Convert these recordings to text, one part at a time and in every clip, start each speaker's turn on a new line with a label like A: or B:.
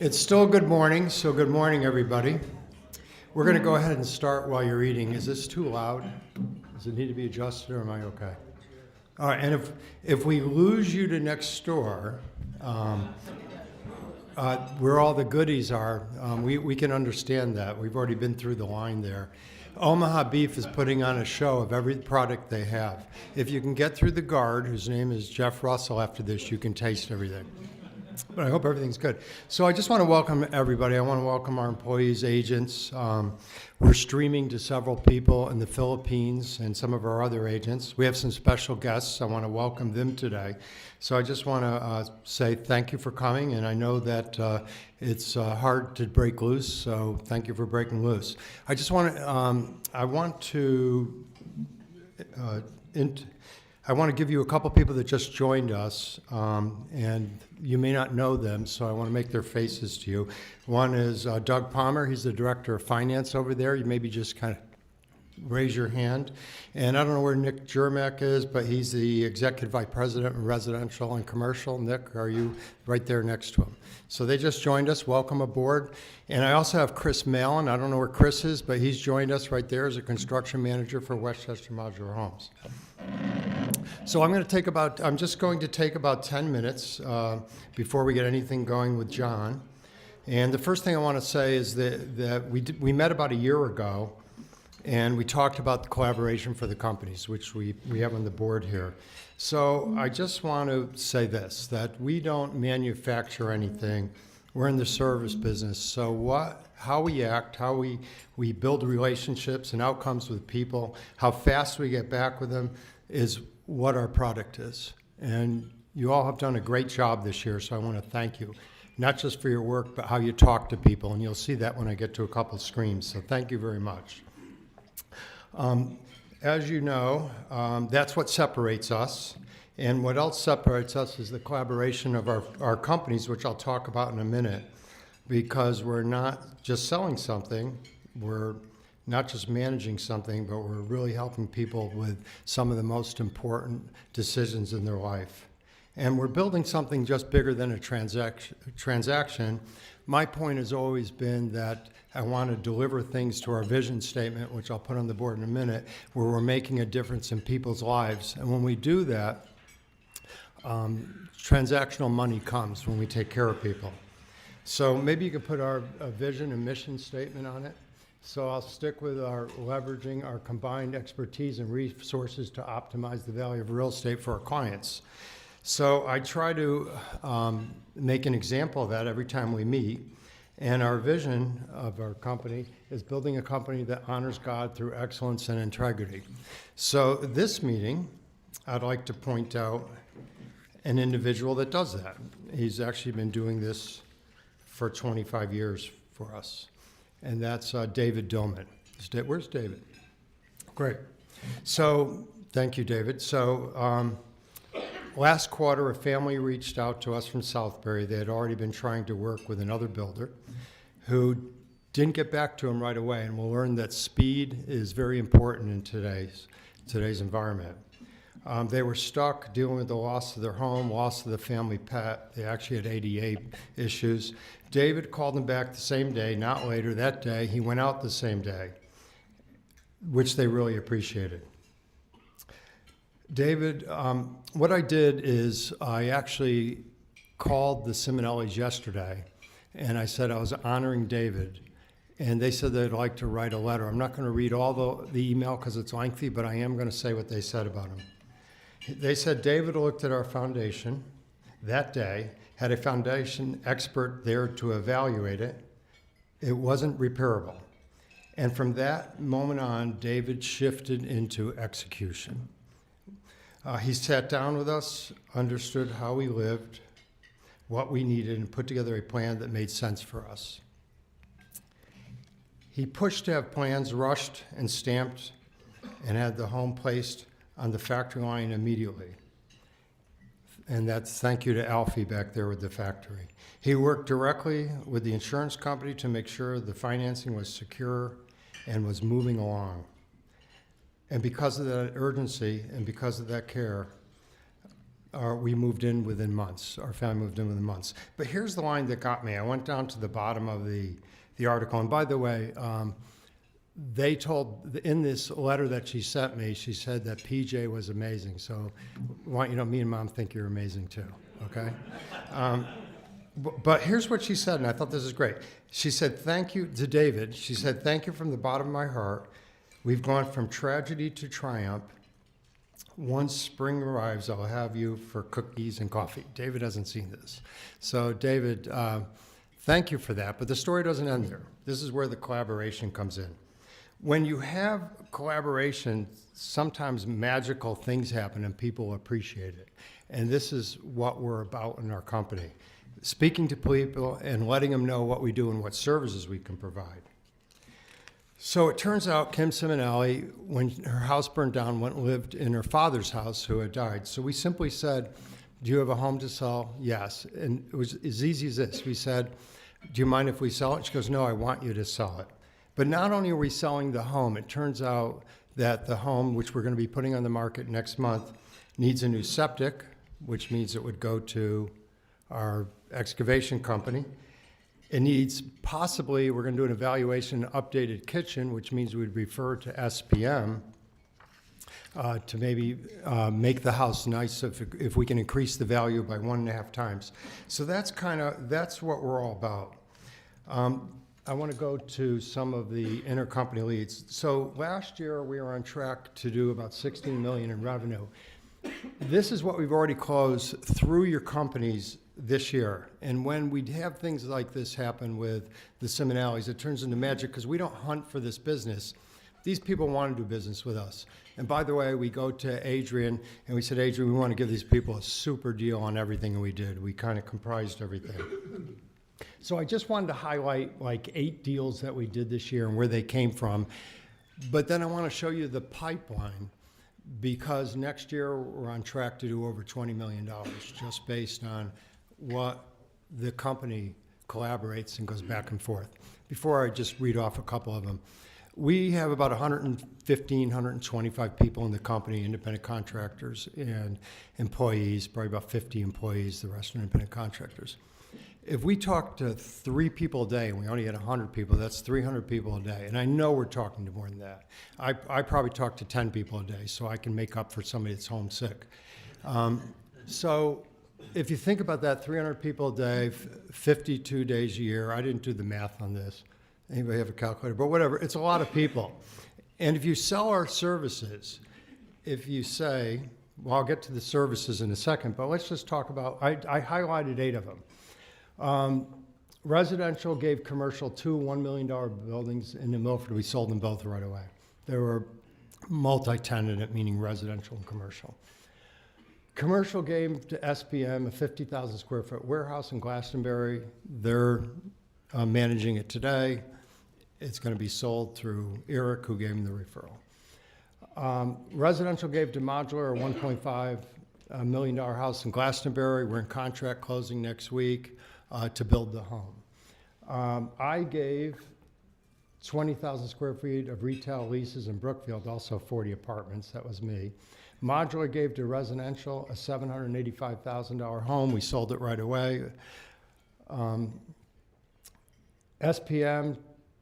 A: It's still good morning, so good morning, everybody. We're going to go ahead and start while you're eating. Is this too loud? Does it need to be adjusted, or am I okay? All right, and if we lose you to next door, where all the goodies are, we can understand that. We've already been through the line there. Omaha Beef is putting on a show of every product they have. If you can get through the guard, whose name is Jeff Russell, after this, you can taste everything. But I hope everything's good. So I just want to welcome everybody. I want to welcome our employees, agents. We're streaming to several people in the Philippines and some of our other agents. We have some special guests. I want to welcome them today. So I just want to say thank you for coming, and I know that it's hard to break loose, so thank you for breaking loose. I just want to, I want to give you a couple people that just joined us, and you may not know them, so I want to make their faces to you. One is Doug Palmer. He's the Director of Finance over there. You maybe just kind of raise your hand. And I don't know where Nick Jermak is, but he's the Executive Vice President of Residential and Commercial. Nick, are you right there next to him? So they just joined us. Welcome aboard. And I also have Chris Malin. I don't know where Chris is, but he's joined us right there as a construction manager for Westchester Modular Homes. So I'm just going to take about 10 minutes before we get anything going with John. And the first thing I want to say is that we met about a year ago, and we talked about the collaboration for the companies, which we have on the board here. So I just want to say this, that we don't manufacture anything. We're in the service business. So how we act, how we build relationships and outcomes with people, how fast we get back with them is what our product is. And you all have done a great job this year, so I want to thank you, not just for your work, but how you talk to people. And you'll see that when I get to a couple screens. So thank you very much. As you know, that's what separates us. And what else separates us is the collaboration of our companies, which I'll talk about in a minute, because we're not just selling something, we're not just managing something, but we're really helping people with some of the most important decisions in their life. And we're building something just bigger than a transaction. My point has always been that I want to deliver things to our vision statement, which I'll put on the board in a minute, where we're making a difference in people's lives. And when we do that, transactional money comes when we take care of people. So maybe you could put our vision and mission statement on it. So I'll stick with our leveraging our combined expertise and resources to optimize the value of real estate for our clients. So I try to make an example of that every time we meet. And our vision of our company is building a company that honors God through excellence and integrity. So this meeting, I'd like to point out an individual that does that. He's actually been doing this for 25 years for us. And that's David Dillman. Where's David? Great. So thank you, David. So last quarter, a family reached out to us from Southbury. They had already been trying to work with another builder who didn't get back to him right away. And we'll learn that speed is very important in today's environment. They were stuck dealing with the loss of their home, loss of the family pet. They actually had ADA issues. David called them back the same day, not later. That day, he went out the same day, which they really appreciated. David, what I did is I actually called the Simonellis yesterday, and I said I was honoring David, and they said they'd like to write a letter. I'm not going to read all the email because it's lengthy, but I am going to say what they said about him. They said David looked at our foundation that day, had a foundation expert there to evaluate it. It wasn't repairable. And from that moment on, David shifted into execution. He sat down with us, understood how we lived, what we needed, and put together a plan that made sense for us. He pushed to have plans rushed and stamped and had the home placed on the factory line immediately. And that's thank you to Alfie back there with the factory. He worked directly with the insurance company to make sure the financing was secure and was moving along. And because of that urgency and because of that care, we moved in within months. Our family moved in within months. But here's the line that got me. I went down to the bottom of the article, and by the way, they told, in this letter that she sent me, she said that PJ was amazing. So I want you to know, me and Mom think you're amazing too, okay? But here's what she said, and I thought this is great. She said, thank you to David. She said, thank you from the bottom of my heart. We've gone from tragedy to triumph. Once spring arrives, I'll have you for cookies and coffee. David hasn't seen this. So David, thank you for that. But the story doesn't end there. This is where the collaboration comes in. When you have collaboration, sometimes magical things happen and people appreciate it. And this is what we're about in our company. Speaking to people and letting them know what we do and what services we can provide. So it turns out Kim Simonelli, when her house burned down, went and lived in her father's house who had died. So we simply said, do you have a home to sell? Yes. And it was as easy as this. We said, do you mind if we sell it? She goes, no, I want you to sell it. But not only are we selling the home, it turns out that the home, which we're going to be putting on the market next month, needs a new septic, which means it would go to our excavation company. It needs possibly, we're going to do an evaluation, updated kitchen, which means we'd refer to SPM to maybe make the house nice if we can increase the value by 1.5 times. So that's what we're all about. I want to go to some of the intercompany leads. So last year we were on track to do about 16 million in revenue. This is what we've already closed through your companies this year. And when we have things like this happen with the Simonellis, it turns into magic because we don't hunt for this business. These people want to do business with us. And by the way, we go to Adrian and we said, Adrian, we want to give these people a super deal on everything, and we did. We kind of comprised everything. So I just wanted to highlight like 8 deals that we did this year and where they came from. But then I want to show you the pipeline, because next year we're on track to do over $20 million just based on what the company collaborates and goes back and forth. Before I just read off a couple of them, we have about 115, 125 people in the company, independent contractors and employees, probably about 50 employees, the rest are independent contractors. If we talk to 3 people a day and we only had 100 people, that's 300 people a day. And I know we're talking to more than that. I probably talk to 10 people a day, so I can make up for somebody that's homesick. So if you think about that, 300 people a day, 52 days a year. I didn't do the math on this. Anybody have a calculator? But whatever, it's a lot of people. And if you sell our services, if you say, well, I'll get to the services in a second, but let's just talk about, I highlighted 8 of them. Residential gave commercial 2 $1 million buildings in New Milford. We sold them both right away. They were multi-tenant, meaning residential and commercial. Commercial gave to SPM a 50,000 square foot warehouse in Glastonbury. They're managing it today. It's going to be sold through Eric, who gave them the referral. Residential gave to Modular a $1.5 million house in Glastonbury. We're in contract closing next week to build the home. I gave 20,000 square feet of retail leases in Brookfield, also 40 apartments. That was me. Modular gave to residential a $785,000 home. We sold it right away. SPM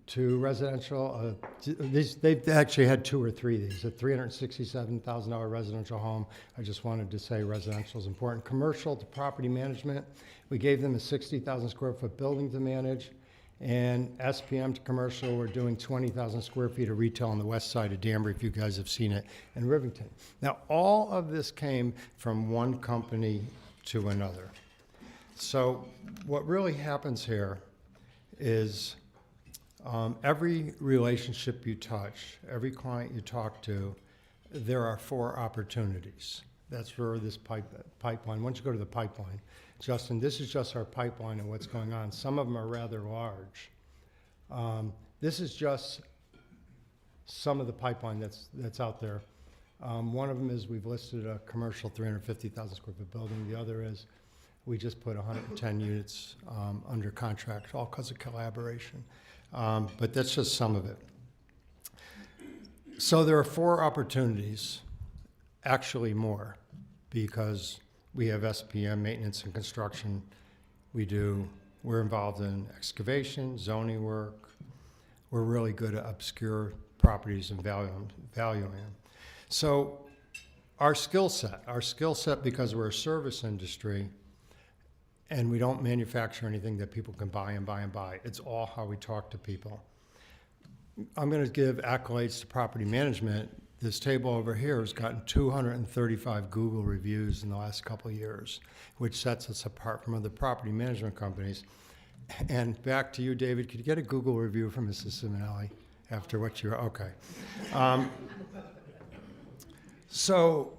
A: to residential, they've actually had 2 or 3 of these, a $367,000 residential home. I just wanted to say residential is important. Commercial to property management, we gave them a 60,000 square foot building to manage. And SPM to commercial, we're doing 20,000 square feet of retail on the west side of Danbury, if you guys have seen it, in Rivington. Now, all of this came from one company to another. So what really happens here is every relationship you touch, every client you talk to, there are 4 opportunities. That's where this pipeline, once you go to the pipeline, Justin, this is just our pipeline and what's going on. Some of them are rather large. This is just some of the pipeline that's out there. One of them is we've listed a commercial 350,000 square foot building. The other is we just put 110 units under contract, all because of collaboration. But that's just some of it. So there are 4 opportunities, actually more, because We have SPM, maintenance and construction. We're involved in excavation, zoning work. We're really good at obscure properties and valuing them. So our skill set, because we're a service industry and we don't manufacture anything that people can buy and buy and buy. It's all how we talk to people. I'm going to give accolades to property management. This table over here has gotten 235 Google reviews in the last couple of years, which sets us apart from other property management companies. And back to you, David. Could you get a Google review from Mrs. Simonelli after what you're, okay. So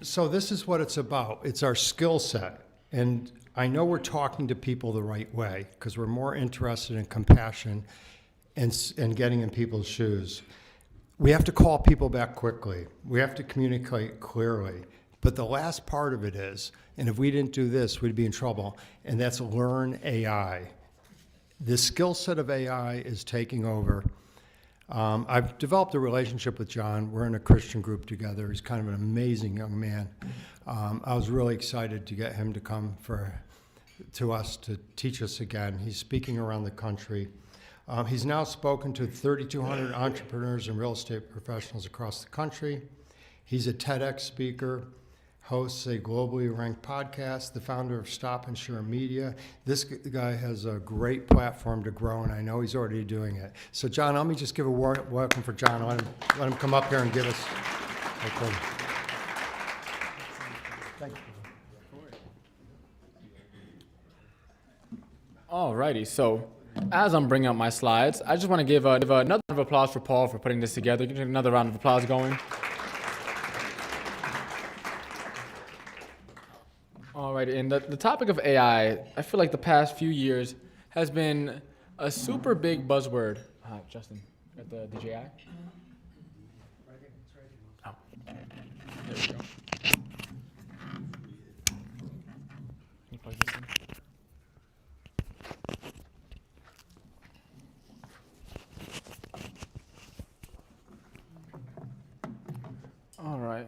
A: this is what it's about. It's our skill set. And I know we're talking to people the right way because we're more interested in compassion and getting in people's shoes. We have to call people back quickly. We have to communicate clearly. But the last part of it is, and if we didn't do this, we'd be in trouble, and that's learn AI. The skill set of AI is taking over. I've developed a relationship with John. We're in a Christian group together. He's kind of an amazing young man. I was really excited to get him to come to us to teach us again. He's speaking around the country. He's now spoken to 3,200 entrepreneurs and real estate professionals across the country. He's a TEDx speaker, hosts a globally ranked podcast, the founder of Stop and Share Media. This guy has a great platform to grow, and I know he's already doing it. So, John, let me just give a welcome for John. Let him come up here and give us. Okay. Thank you.
B: All righty. So, as I'm bringing up my slides, I just want to give another round of applause for Paul for putting this together. Give another round of applause going. All right, and the topic of AI, I feel like the past few years has been a super big buzzword. Justin, at the DJI? Oh, there we go. Can you plug this in? All right.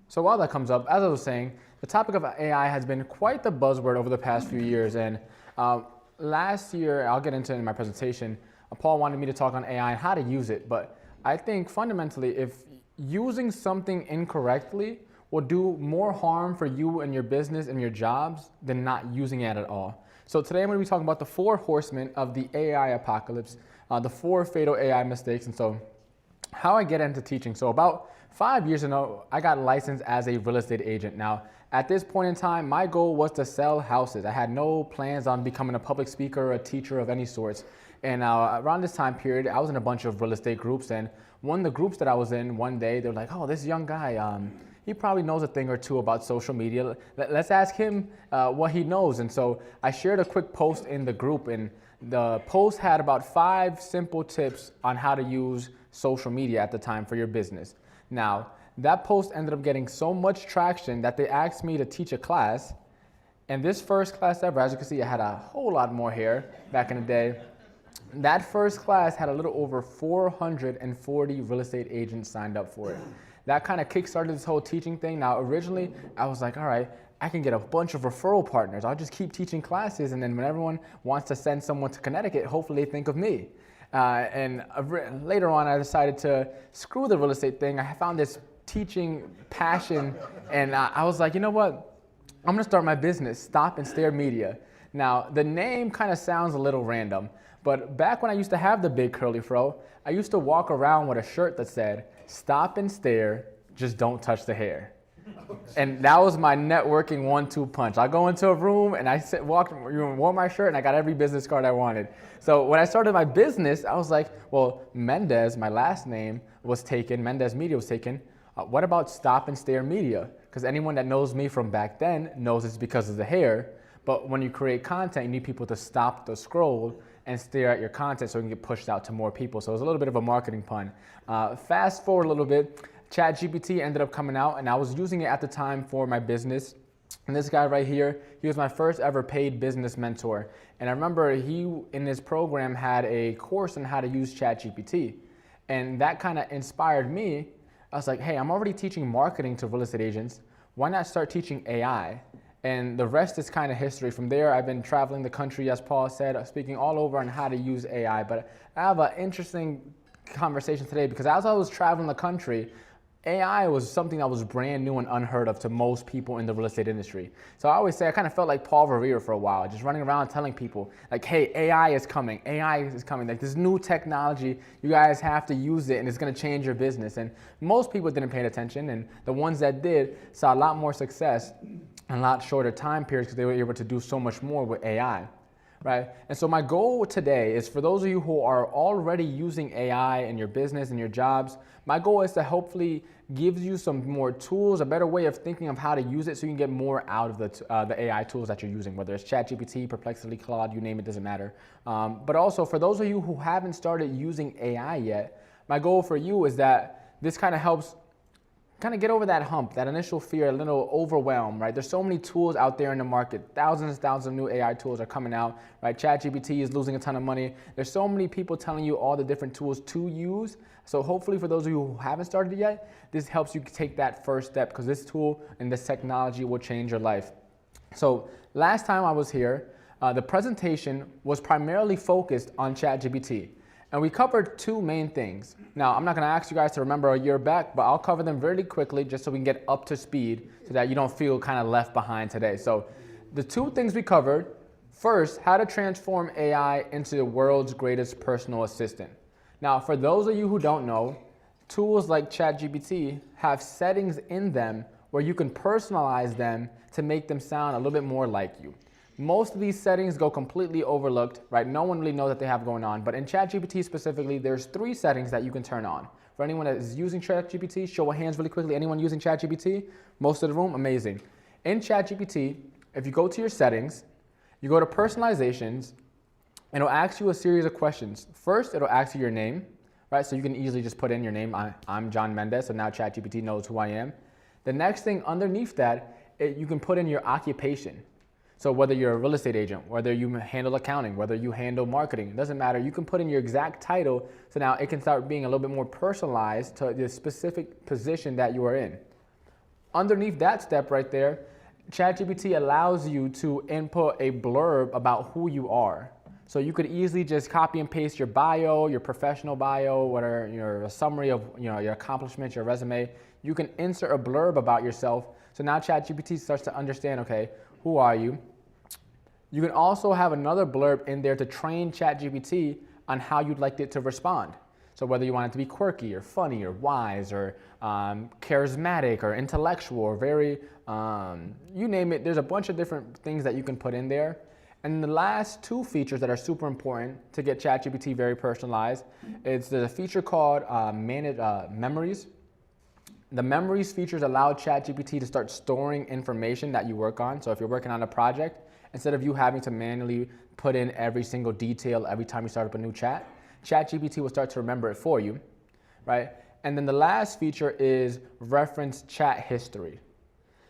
B: So while that comes up, as I was saying, the topic of AI has been quite the buzzword over the past few years. And last year, I'll get into it in my presentation, Paul wanted me to talk on AI and how to use it. But I think fundamentally, if using something incorrectly will do more harm for you and your business and your jobs than not using it at all. So today I'm going to be talking about the 4 horsemen of the AI apocalypse, the 4 fatal AI mistakes. And so how I get into teaching. So about 5 years ago, I got licensed as a real estate agent. Now, at this point in time, my goal was to sell houses. I had no plans on becoming a public speaker or a teacher of any sorts. And around this time period, I was in a bunch of real estate groups. And one of the groups that I was in, one day, they were like, oh, this young guy, he probably knows a thing or two about social media. Let's ask him what he knows. And so I shared a quick post in the group. And the post had about 5 simple tips on how to use social media at the time for your business. Now, that post ended up getting so much traction that they asked me to teach a class. And this first class ever, as you can see, I had a whole lot more hair back in the day. That first class had a little over 440 real estate agents signed up for it. That kind of kickstarted this whole teaching thing. Now, originally, I was like, all right, I can get a bunch of referral partners. I'll just keep teaching classes. And then when everyone wants to send someone to Connecticut, hopefully they think of me. And later on, I decided to screw the real estate thing. I found this teaching passion, and I was like, you know what? I'm gonna start my business, Stop and Stare Media. Now, the name kind of sounds a little random, but back when I used to have the big curly fro, I used to walk around with a shirt that said, "Stop and stare, just don't touch the hair." And that was my networking 1-2 punch. I go into a room and I wore my shirt and I got every business card I wanted. So when I started my business, I was like, well, Mendez, my last name, was taken. Mendez Media was taken. What about Stop and Stare Media? Because anyone that knows me from back then knows it's because of the hair. But when you create content, you need people to stop the scroll and stare at your content so it can get pushed out to more people. So it was a little bit of a marketing pun. Fast forward a little bit. ChatGPT ended up coming out, and I was using it at the time for my business. And this guy right here, he was my first ever paid business mentor. And I remember he, in his program, had a course on how to use ChatGPT. And that kind of inspired me. I was like, hey, I'm already teaching marketing to real estate agents. why not start teaching AI? And the rest is kind of history. From there, I've been traveling the country, as Paul said, speaking all over on how to use AI. But I have an interesting conversation today because as I was traveling the country, AI was something that was brand new and unheard of to most people in the real estate industry. So I always say I kind of felt like Paul Revere for a while, just running around telling people like, hey, AI is coming, like this new technology, you guys have to use it and it's gonna change your business. And most people didn't pay attention, and the ones that did saw a lot more success in a lot shorter time periods because they were able to do so much more with AI. Right? And so my goal today is for those of you who are already using AI in your business and your jobs, my goal is to hopefully give you some more tools, a better way of thinking of how to use it so you can get more out of the AI tools that you're using, whether it's ChatGPT, Perplexity, Claude, you name it, doesn't matter. But also for those of you who haven't started using AI yet, my goal for you is that this kind of helps get over that hump, that initial fear, a little overwhelm, right? There's so many tools out there in the market. Thousands of new AI tools are coming out, right? ChatGPT is losing a ton of money. There's so many people telling you all the different tools to use. So hopefully for those of you who haven't started yet, this helps you take that first step because this tool and this technology will change your life. So last time I was here, the presentation was primarily focused on ChatGPT. And we covered two main things. Now, I'm not gonna ask you guys to remember a year back, but I'll cover them really quickly just so we can get up to speed so that you don't feel kind of left behind today. So the two things we covered, first, how to transform AI into the world's greatest personal assistant. Now, for those of you who don't know, tools like ChatGPT have settings in them where you can personalize them to make them sound a little bit more like you. Most of these settings go completely overlooked, right? No one really knows that they have going on, but in ChatGPT specifically, there's 3 settings that you can turn on. For anyone that is using ChatGPT, show of hands really quickly. Anyone using ChatGPT? Most of the room? Amazing. In ChatGPT, if you go to your settings, you go to personalizations, and it'll ask you a series of questions. First, it'll ask you your name, right? So you can easily just put in your name. I'm John Mendez, so now ChatGPT knows who I am. The next thing underneath that, you can put in your occupation. So whether you're a real estate agent, whether you handle accounting, whether you handle marketing, it doesn't matter. You can put in your exact title, so now it can start being a little bit more personalized to the specific position that you are in. Underneath that step right there, ChatGPT allows you to input a blurb about who you are. So you could easily just copy and paste your bio, your professional bio, whatever, a summary of your accomplishments, your resume. You can insert a blurb about yourself. So now ChatGPT starts to understand, okay, who are you? You can also have another blurb in there to train ChatGPT on how you'd like it to respond. So whether you want it to be quirky or funny or wise or charismatic or intellectual or very, you name it, there's a bunch of different things that you can put in there. And the last 2 features that are super important to get ChatGPT very personalized, there's a feature called Memories. The Memories features allow ChatGPT to start storing information that you work on. So if you're working on a project, instead of you having to manually put in every single detail every time you start up a new chat, ChatGPT will start to remember it for you, right? And then the last feature is reference chat history.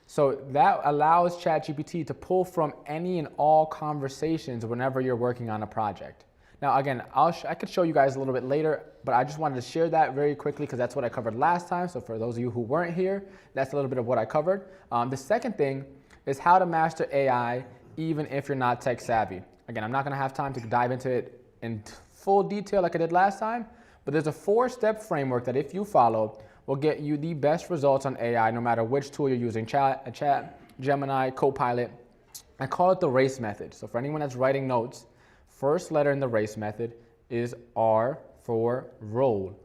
B: So that allows ChatGPT to pull from any and all conversations whenever you're working on a project. Now again, I could show you guys a little bit later, but I just wanted to share that very quickly because that's what I covered last time. So for those of you who weren't here, that's a little bit of what I covered. The second thing is how to master AI even if you're not tech savvy. Again, I'm not gonna have time to dive into it in full detail like I did last time, but there's a 4-step framework that if you follow will get you the best results on AI no matter which tool you're using, Chat, Gemini, Copilot. I call it the RACE method. So for anyone that's writing notes, first letter in the RACE method is R for role.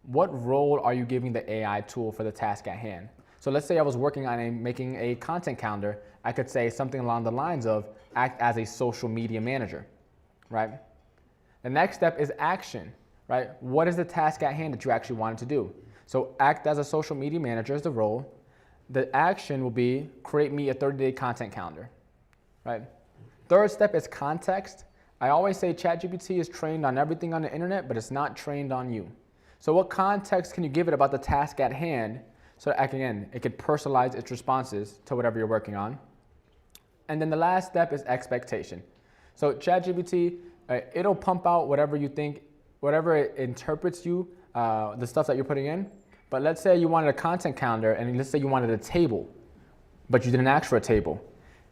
B: What role are you giving the AI tool for the task at hand? So let's say I was working on making a content calendar. I could say something along the lines of act as a social media manager, right? The next step is action, right? What is the task at hand that you actually wanted to do? So act as a social media manager is the role. The action will be create me a 30-day content calendar, right? Third step is context. I always say ChatGPT is trained on everything on the internet, but it's not trained on you. So what context can you give it about the task at hand so that, again, it could personalize its responses to whatever you're working on? And then the last step is expectation. So ChatGPT, it'll pump out whatever you think, whatever it interprets you, the stuff that you're putting in. But let's say you wanted a content calendar, and let's say you wanted a table. but you didn't ask for a table.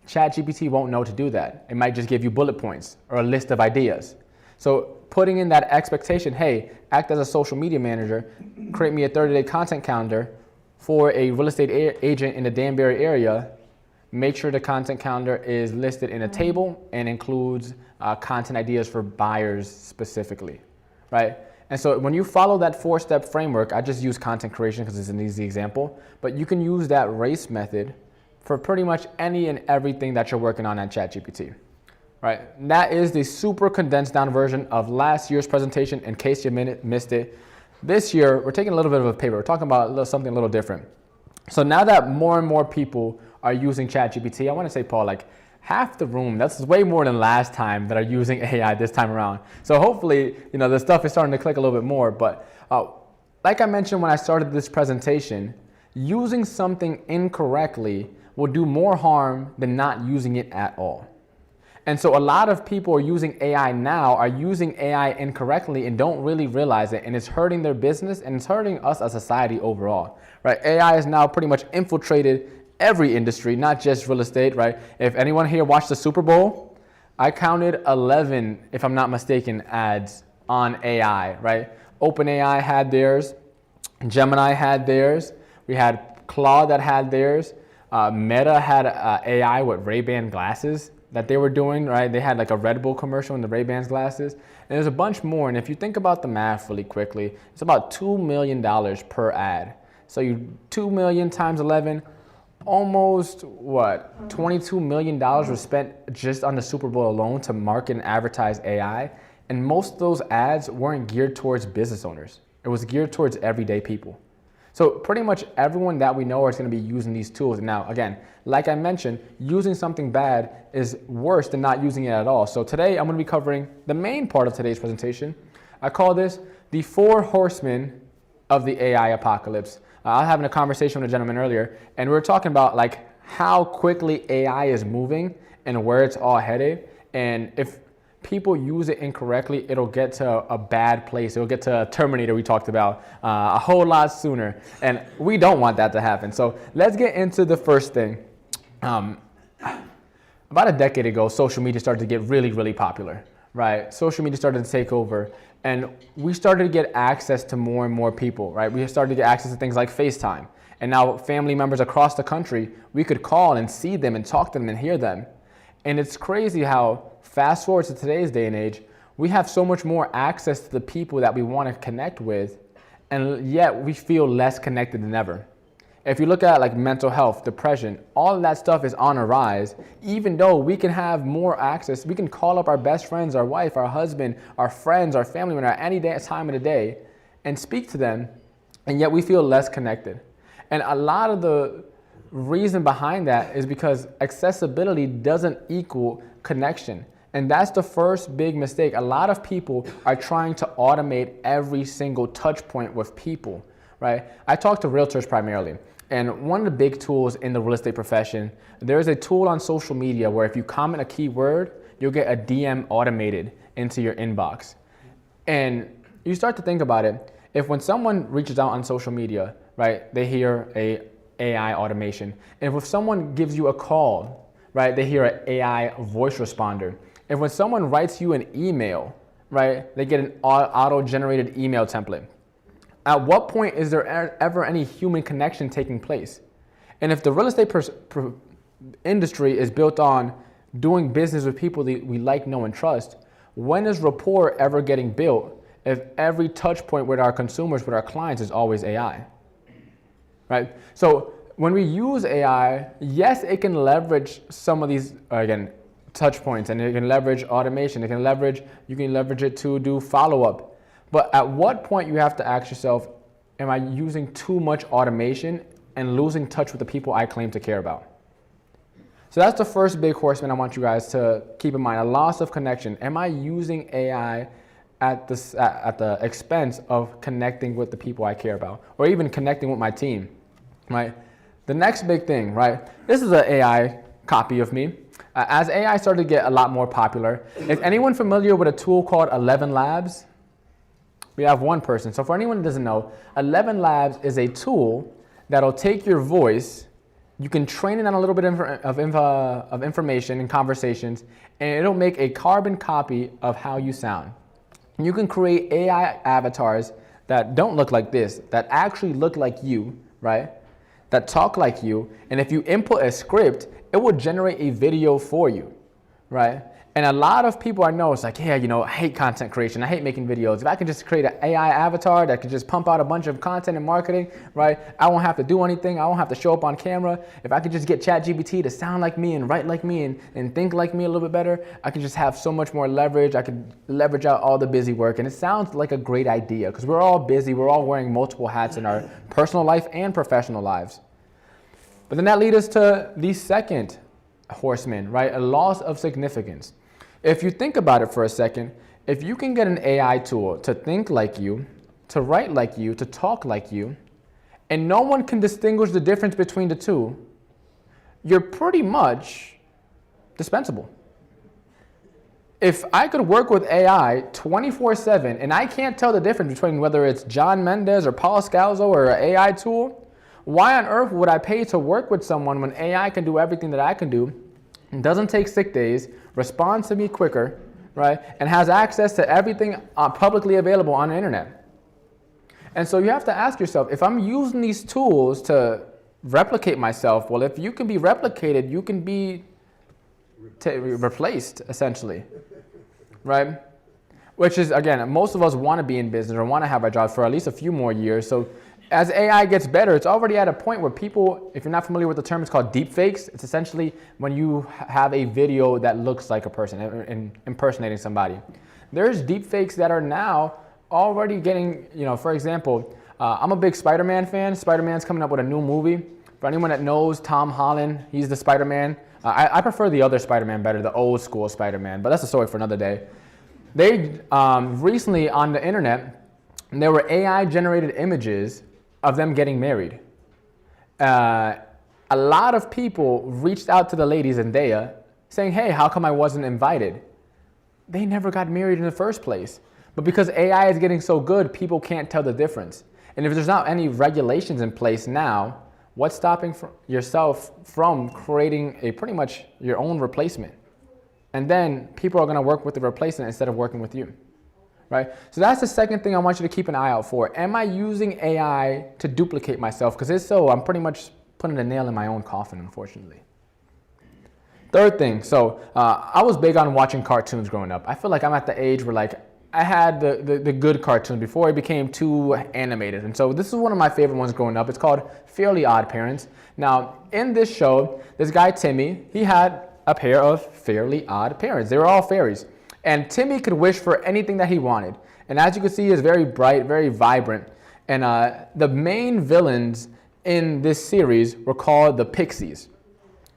B: ChatGPT won't know to do that. It might just give you bullet points or a list of ideas. So putting in that expectation, hey, act as a social media manager, create me a 30-day content calendar for a real estate agent in the Danbury area. Make sure the content calendar is listed in a table and includes content ideas for buyers specifically, right? And so when you follow that 4-step framework, I just use content creation because it's an easy example, but you can use that RACE method for pretty much any and everything that you're working on at ChatGPT, right? And that is the super condensed down version of last year's presentation in case you missed it. This year, we're taking a little bit of a paper. We're talking about something a little different. So now that more and more people are using ChatGPT, I want to say, Paul, like half the room, that's way more than last time, that are using AI this time around. So hopefully, the stuff is starting to click a little bit more. But like I mentioned when I started this presentation, using something incorrectly will do more harm than not using it at all. And so a lot of people are using AI now, are using AI incorrectly and don't really realize it, and it's hurting their business and it's hurting us as a society overall, right? AI has now pretty much infiltrated every industry, not just real estate, right? If anyone here watched the Super Bowl, I counted 11, if I'm not mistaken, ads on AI, right? OpenAI had theirs, Gemini had theirs, we had Claude that had theirs, Meta had AI with Ray-Ban glasses that they were doing, right? They had like a Red Bull commercial in the Ray-Ban glasses. And there's a bunch more. And if you think about the math really quickly, it's about $2 million per ad. So 2 million times 11, almost what? $22 million was spent just on the Super Bowl alone to market and advertise AI. And most of those ads weren't geared towards business owners. It was geared towards everyday people. So pretty much everyone that we know is going to be using these tools. Now, again, like I mentioned, using something bad is worse than not using it at all. So today I'm going to be covering the main part of today's presentation. I call this the 4 horsemen of the AI apocalypse. I was having a conversation with a gentleman earlier, and we were talking about like how quickly AI is moving and where it's all headed. And if people use it incorrectly, it'll get to a bad place. It'll get to Terminator we talked about a whole lot sooner. And we don't want that to happen. So let's get into the first thing. About a decade ago, social media started to get really, really popular, right? Social media started to take over. And we started to get access to more and more people, right? We started to get access to things like FaceTime. And now family members across the country, we could call and see them and talk to them and hear them. And it's crazy how, fast forward to today's day and age, we have so much more access to the people that we want to connect with, and yet we feel less connected than ever. If you look at like mental health, depression, all of that stuff is on a rise, even though we can have more access. We can call up our best friends, our wife, our husband, our friends, our family member at any time of the day and speak to them, and yet we feel less connected. And a lot of the reason behind that is because accessibility doesn't equal connection. And that's the first big mistake. A lot of people are trying to automate every single touch point with people, right? I talk to realtors primarily. And one of the big tools in the real estate profession, there's a tool on social media where if you comment a keyword, you'll get a DM automated into your inbox. And you start to think about it. If when someone reaches out on social media, right, they hear a AI automation. And if someone gives you a call, right, they hear an AI voice responder. And when someone writes you an email, right, they get an auto-generated email template. At what point is there ever any human connection taking place? And if the real estate industry is built on doing business with people that we like, know, and trust, when is rapport ever getting built if every touch point with our consumers, with our clients, is always AI? Right? So when we use AI, yes, it can leverage some of these, again, touch points, and it can leverage automation. You can leverage it to do follow-up. But at what point you have to ask yourself, am I using too much automation and losing touch with the people I claim to care about? So that's the first big horseman I want you guys to keep in mind, a loss of connection. Am I using AI at the expense of connecting with the people I care about, or even connecting with my team, right? The next big thing, right? This is an AI copy of me. As AI started to get a lot more popular, is anyone familiar with a tool called 11 Labs? We have one person. So for anyone who doesn't know, 11 Labs is a tool that'll take your voice You can train it on a little bit of information and conversations, and it'll make a carbon copy of how you sound. You can create AI avatars that don't look like this, that actually look like you, right? That talk like you, and if you input a script, it will generate a video for you, right? And a lot of people I know, it's like, yeah, I hate content creation. I hate making videos. If I can just create an AI avatar that can just pump out a bunch of content and marketing, right? I won't have to do anything. I won't have to show up on camera. If I could just get ChatGPT to sound like me and write like me and think like me a little bit better, I could just have so much more leverage. I could leverage out all the busy work. And it sounds like a great idea because we're all busy. We're all wearing multiple hats in our personal life and professional lives. But then that leads us to the second horseman, right? A loss of significance. If you think about it for a second, if you can get an AI tool to think like you, to write like you, to talk like you, and no one can distinguish the difference between the two, you're pretty much dispensable. If I could work with AI 24/7 and I can't tell the difference between whether it's John Mendez or Paul Scalzo or an AI tool, why on earth would I pay to work with someone when AI can do everything that I can do, doesn't take sick days, responds to me quicker, right, and has access to everything publicly available on the internet? And so you have to ask yourself, if I'm using these tools to replicate myself, well, if you can be replicated, you can be replaced, essentially, right? Which is, again, most of us want to be in business or want to have our jobs for at least a few more years. So as AI gets better, it's already at a point where people, if you're not familiar with the term, it's called deep fakes. It's essentially when you have a video that looks like a person impersonating somebody. There's deep fakes that are now already getting, for example, I'm a big Spider-Man fan. Spider-Man's coming up with a new movie. For anyone that knows Tom Holland, he's the Spider-Man. I prefer the other Spider-Man better, the old school Spider-Man, but that's a story for another day. They recently on the internet, there were AI generated images of them getting married. A lot of people reached out to the lady Zendaya saying, hey, how come I wasn't invited? They never got married in the first place. But because AI is getting so good, people can't tell the difference. And if there's not any regulations in place now, what's stopping yourself from creating a pretty much your own replacement? And then people are gonna work with the replacement instead of working with you. Right? So that's the second thing I want you to keep an eye out for. Am I using AI to duplicate myself? Because if so, I'm pretty much putting a nail in my own coffin, unfortunately. Third thing, so I was big on watching cartoons growing up. I feel like I'm at the age where I had the good cartoons before it became too animated. And so this is one of my favorite ones growing up. It's called Fairly Odd Parents. Now, in this show, this guy, Timmy, he had a pair of fairly odd parents. They were all fairies. And Timmy could wish for anything that he wanted. And as you can see, it's very bright, very vibrant. And the main villains in this series were called the Pixies.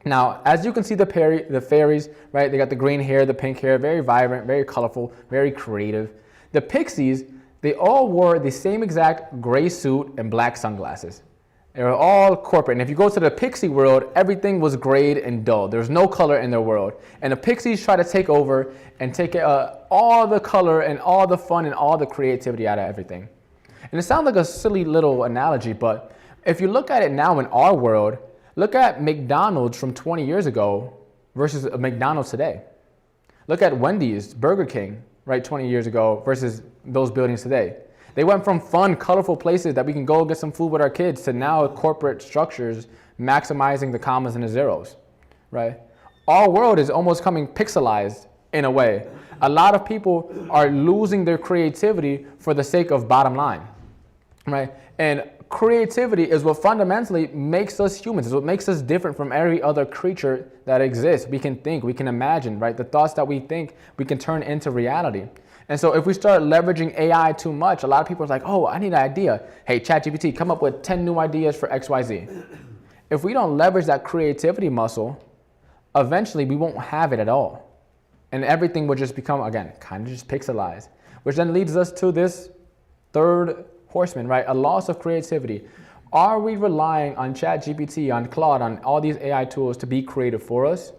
B: Now, as you can see, the fairies, right? They got the green hair, the pink hair, very vibrant, very colorful, very creative. The Pixies, they all wore the same exact gray suit and black sunglasses. They were all corporate. And if you go to the Pixie world, everything was grayed and dull. There was no color in their world. And the Pixies try to take over and take all the color and all the fun and all the creativity out of everything. And it sounds like a silly little analogy, but if you look at it now in our world, look at McDonald's from 20 years ago versus McDonald's today. Look at Wendy's, Burger King, right, 20 years ago versus those buildings today. They went from fun, colorful places that we can go get some food with our kids to now corporate structures maximizing the commas and the zeros, right? Our world is almost coming pixelized in a way. A lot of people are losing their creativity for the sake of bottom line, right? And creativity is what fundamentally makes us humans. It's what makes us different from every other creature that exists. We can think, we can imagine, right? The thoughts that we think, we can turn into reality. And so if we start leveraging AI too much, a lot of people are like, oh, I need an idea. Hey, ChatGPT, come up with 10 new ideas for XYZ. If we don't leverage that creativity muscle, eventually we won't have it at all. And everything will just become, again, kind of just pixelized, which then leads us to this third horseman, right? A loss of creativity. Are we relying on ChatGPT, on Claude, on all these AI tools to be creative for us?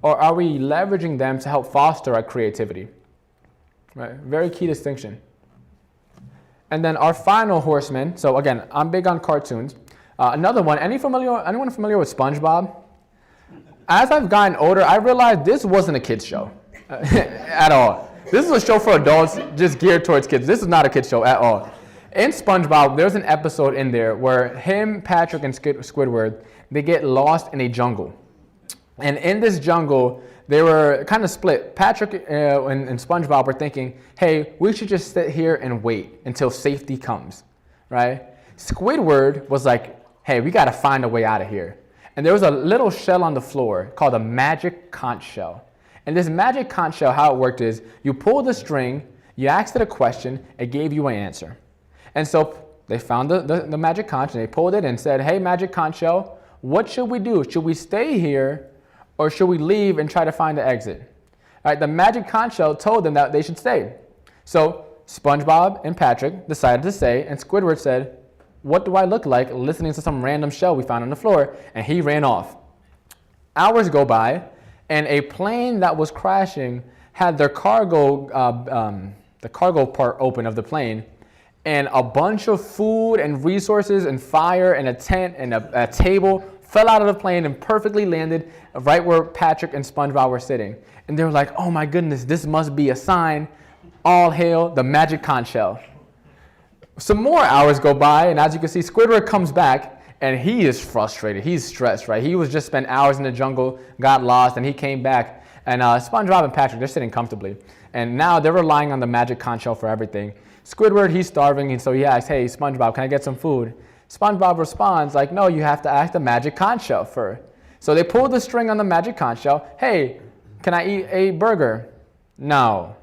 B: Or are we leveraging them to help foster our creativity? Right, very key distinction. And then our final horseman, so again, I'm big on cartoons. Another one, anyone familiar with SpongeBob? As I've gotten older, I realized this wasn't a kid's show at all. This is a show for adults, just geared towards kids. This is not a kid's show at all. In SpongeBob, there's an episode in there where him, Patrick, and Squidward, they get lost in a jungle. And in this jungle, they were kind of split. Patrick and SpongeBob were thinking, hey, we should just sit here and wait until safety comes, right? Squidward was like, hey, we got to find a way out of here. And there was a little shell on the floor called a magic conch shell. And this magic conch shell, how it worked is you pulled the string, you asked it a question, it gave you an answer. And so they found the magic conch and they pulled it and said, hey, magic conch shell, what should we do? Should we stay here or should we leave and try to find the exit? All right, the magic conch shell told them that they should stay. So SpongeBob and Patrick decided to stay, and Squidward said, what do I look like listening to some random shell we found on the floor? And he ran off. Hours go by, and a plane that was crashing had their cargo, the cargo part open of the plane, and a bunch of food and resources and fire and a tent and a table fell out of the plane and perfectly landed right where Patrick and SpongeBob were sitting. And they were like, oh my goodness, this must be a sign. All hail the magic conch shell. Some more hours go by, and as you can see, Squidward comes back, and he is frustrated. He's stressed, right? He was just spent hours in the jungle, got lost, and he came back. And SpongeBob and Patrick, they're sitting comfortably. And now they're relying on the magic conch shell for everything. Squidward, he's starving, and so he asks, hey, SpongeBob, can I get some food? SpongeBob responds like, no, you have to ask the magic conch shell first. So they pull the string on the magic conch shell. Hey, can I eat a burger? No.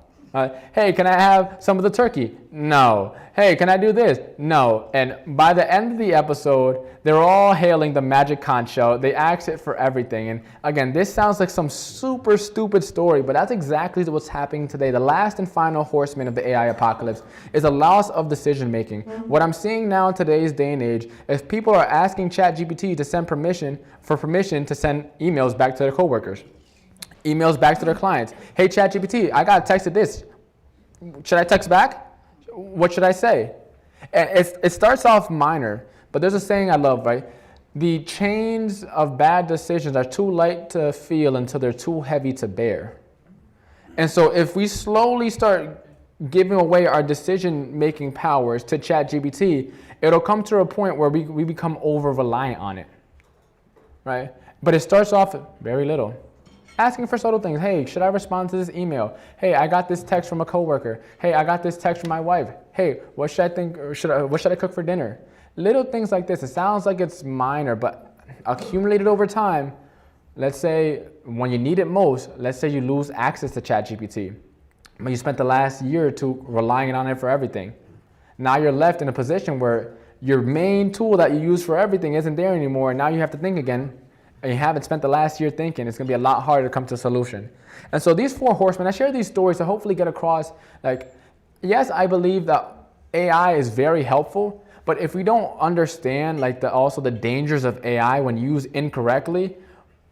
B: Hey, can I have some of the turkey? No. Hey, can I do this? No. And by the end of the episode, they're all hailing the magic conch shell. They ask it for everything. And again, this sounds like some super stupid story, but that's exactly what's happening today. The last and final horseman of the AI apocalypse is a loss of decision making. What I'm seeing now in today's day and age is people are asking ChatGPT to send permission to send emails back to their coworkers. Emails back to their clients. Hey, ChatGPT, I got texted this. Should I text back? What should I say? And it starts off minor, but there's a saying I love, right? The chains of bad decisions are too light to feel until they're too heavy to bear. And so if we slowly start giving away our decision-making powers to ChatGPT, it'll come to a point where we become over-reliant on it, right? But it starts off very little. Asking for subtle things. Hey, should I respond to this email? Hey, I got this text from a coworker. Hey, I got this text from my wife. Hey, what should I think? Or what should I cook for dinner? Little things like this. It sounds like it's minor, but accumulated over time. Let's say when you need it most, let's say you lose access to ChatGPT, but you spent the last year or two relying on it for everything. Now you're left in a position where your main tool that you use for everything isn't there anymore, and now you have to think again. And you haven't spent the last year thinking, it's going to be a lot harder to come to a solution. And so these four horsemen, I share these stories to hopefully get across, like, yes, I believe that AI is very helpful, but if we don't understand also the dangers of AI when used incorrectly,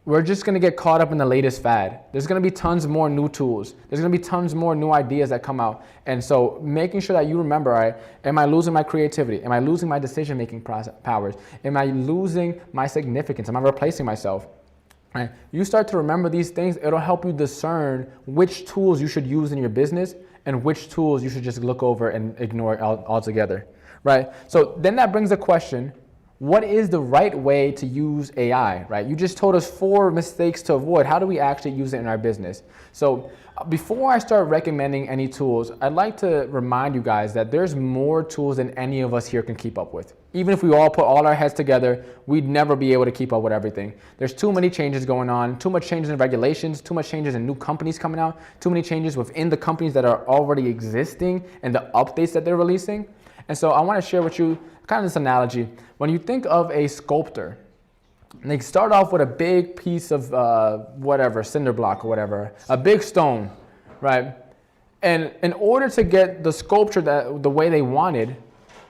B: we're just going to get caught up in the latest fad. There's going to be tons more new tools. There's going to be tons more new ideas that come out. And so making sure that you remember, all right, am I losing my creativity? Am I losing my decision-making powers? Am I losing my significance? Am I replacing myself? Right? You start to remember these things, it'll help you discern which tools you should use in your business and which tools you should just look over and ignore altogether, right? So then that brings the question, what is the right way to use AI, right? You just told us 4 mistakes to avoid. How do we actually use it in our business? So before I start recommending any tools, I'd like to remind you guys that there's more tools than any of us here can keep up with. Even if we all put all our heads together, we'd never be able to keep up with everything. There's too many changes going on, too much changes in regulations, too much changes in new companies coming out, too many changes within the companies that are already existing and the updates that they're releasing. And so I want to share with you kind of this analogy. When you think of a sculptor, they start off with a big piece of cinder block or whatever, a big stone, right? And in order to get the sculpture the way they wanted,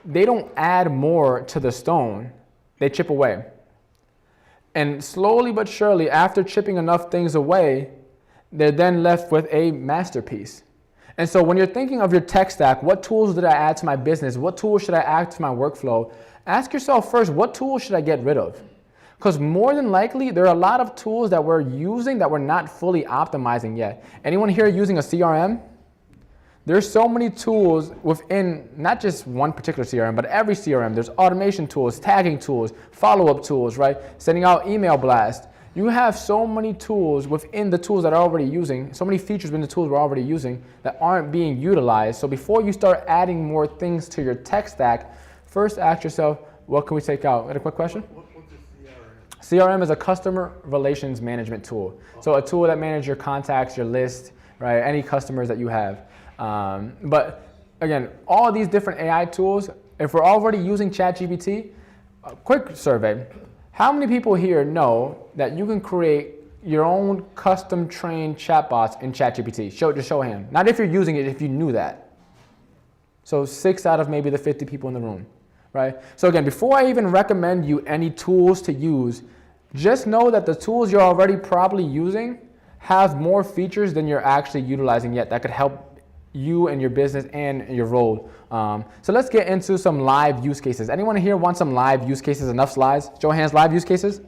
B: they don't add more to the stone, they chip away. And slowly but surely, after chipping enough things away, they're then left with a masterpiece. And so when you're thinking of your tech stack, what tools did I add to my business? What tools should I add to my workflow? Ask yourself first, what tools should I get rid of? Because more than likely, there are a lot of tools that we're using that we're not fully optimizing yet. Anyone here using a CRM? There's so many tools within not just one particular CRM, but every CRM. There's automation tools, tagging tools, follow-up tools, right? Sending out email blasts. You have so many tools within the tools that are already using, so many features within the tools we're already using that aren't being utilized. So before you start adding more things to your tech stack, first ask yourself, what can we take out? A quick question?
C: What's a CRM?
B: CRM is a customer relations management tool. So a tool that manages your contacts, your list, right? Any customers that you have. But again, all these different AI tools, if we're already using ChatGPT, a quick survey. How many people here know that you can create your own custom trained chatbots in ChatGPT? Just show a hand. Not if you're using it, if you knew that. So 6 out of maybe the 50 people in the room, right? So again, before I even recommend you any tools to use, just know that the tools you're already probably using have more features than you're actually utilizing yet that could help you and your business and your role. So let's get into some live use cases. Anyone here want some live use cases? Enough slides? Show of hands, live use cases?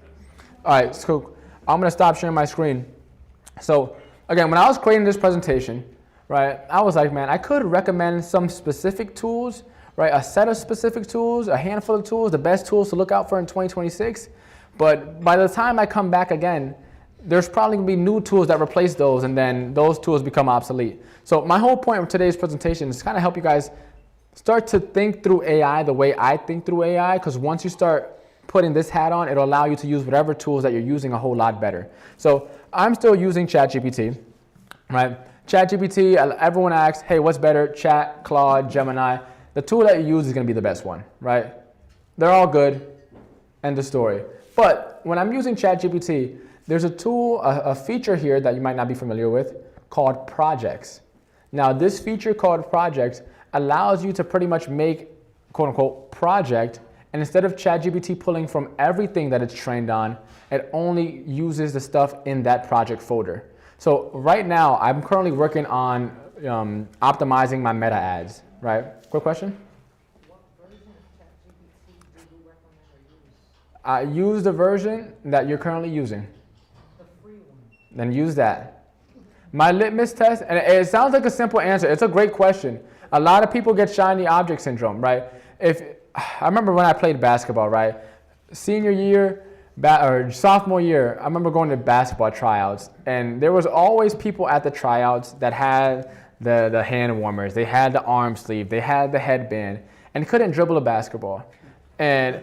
B: All right, so I'm gonna stop sharing my screen. So again, when I was creating this presentation, right, I was like, man, I could recommend some specific tools, right? A set of specific tools, a handful of tools, the best tools to look out for in 2026. But by the time I come back again, there's probably gonna be new tools that replace those, and then those tools become obsolete. So my whole point of today's presentation is to kind of help you guys start to think through AI the way I think through AI, because once you start putting this hat on, it'll allow you to use whatever tools that you're using a whole lot better. So I'm still using ChatGPT, right? ChatGPT, everyone asks, hey, what's better, Chat, Claude, Gemini? The tool that you use is gonna be the best one, right? They're all good, end of story. But when I'm using ChatGPT, there's a tool, a feature here that you might not be familiar with called projects. Now this feature called projects allows you to pretty much make quote unquote project, and instead of ChatGPT pulling from everything that it's trained on, it only uses the stuff in that project folder. So right now I'm currently working on optimizing my meta ads, right? Quick question?
C: What version of ChatGPT do you recommend or use?
B: Use the version that you're currently using.
C: The free one.
B: Then use that. My litmus test, and it sounds like a simple answer. It's a great question. A lot of people get shiny object syndrome, right? I remember when I played basketball, right? Senior year or sophomore year, I remember going to basketball tryouts, and there was always people at the tryouts that had the hand warmers, they had the arm sleeve, they had the headband, and couldn't dribble a basketball. And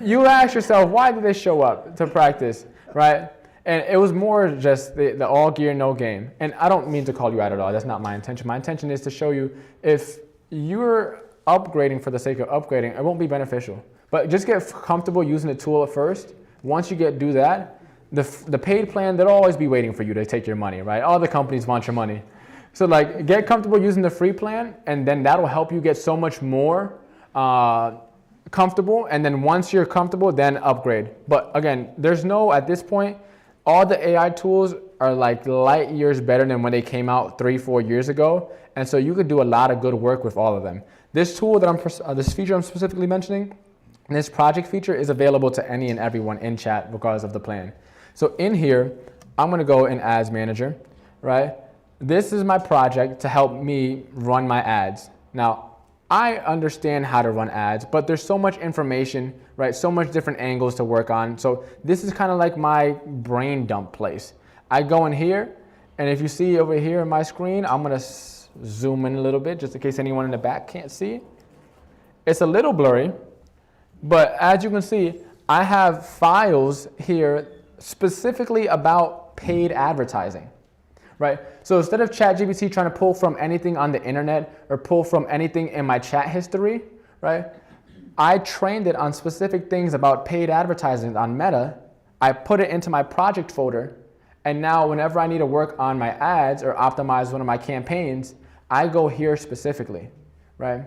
B: you ask yourself, why did they show up to practice, right? And it was more just the all gear, no game. And I don't mean to call you out at all. That's not my intention. My intention is to show you if you're upgrading for the sake of upgrading, it won't be beneficial. But just get comfortable using the tool at first. Once you do that, the paid plan, they'll always be waiting for you to take your money, right? All the companies want your money. So like get comfortable using the free plan, and then that'll help you get so much more comfortable. And then once you're comfortable, then upgrade. But again, at this point, all the AI tools are like light years better than when they came out 3-4 years ago. And so you could do a lot of good work with all of them. This tool that this feature I'm specifically mentioning, this project feature is available to any and everyone in chat regardless of the plan. So in here, I'm gonna go in Ads Manager, right? This is my project to help me run my ads. Now, I understand how to run ads, but there's so much information, right? So much different angles to work on. So this is kind of like my brain dump place. I go in here, and if you see over here on my screen, I'm gonna zoom in a little bit just in case anyone in the back can't see. It's a little blurry, but as you can see, I have files here specifically about paid advertising. Right? So instead of ChatGPT trying to pull from anything on the internet or pull from anything in my chat history, right? I trained it on specific things about paid advertising on Meta. I put it into my project folder, and now whenever I need to work on my ads or optimize one of my campaigns, I go here specifically, right?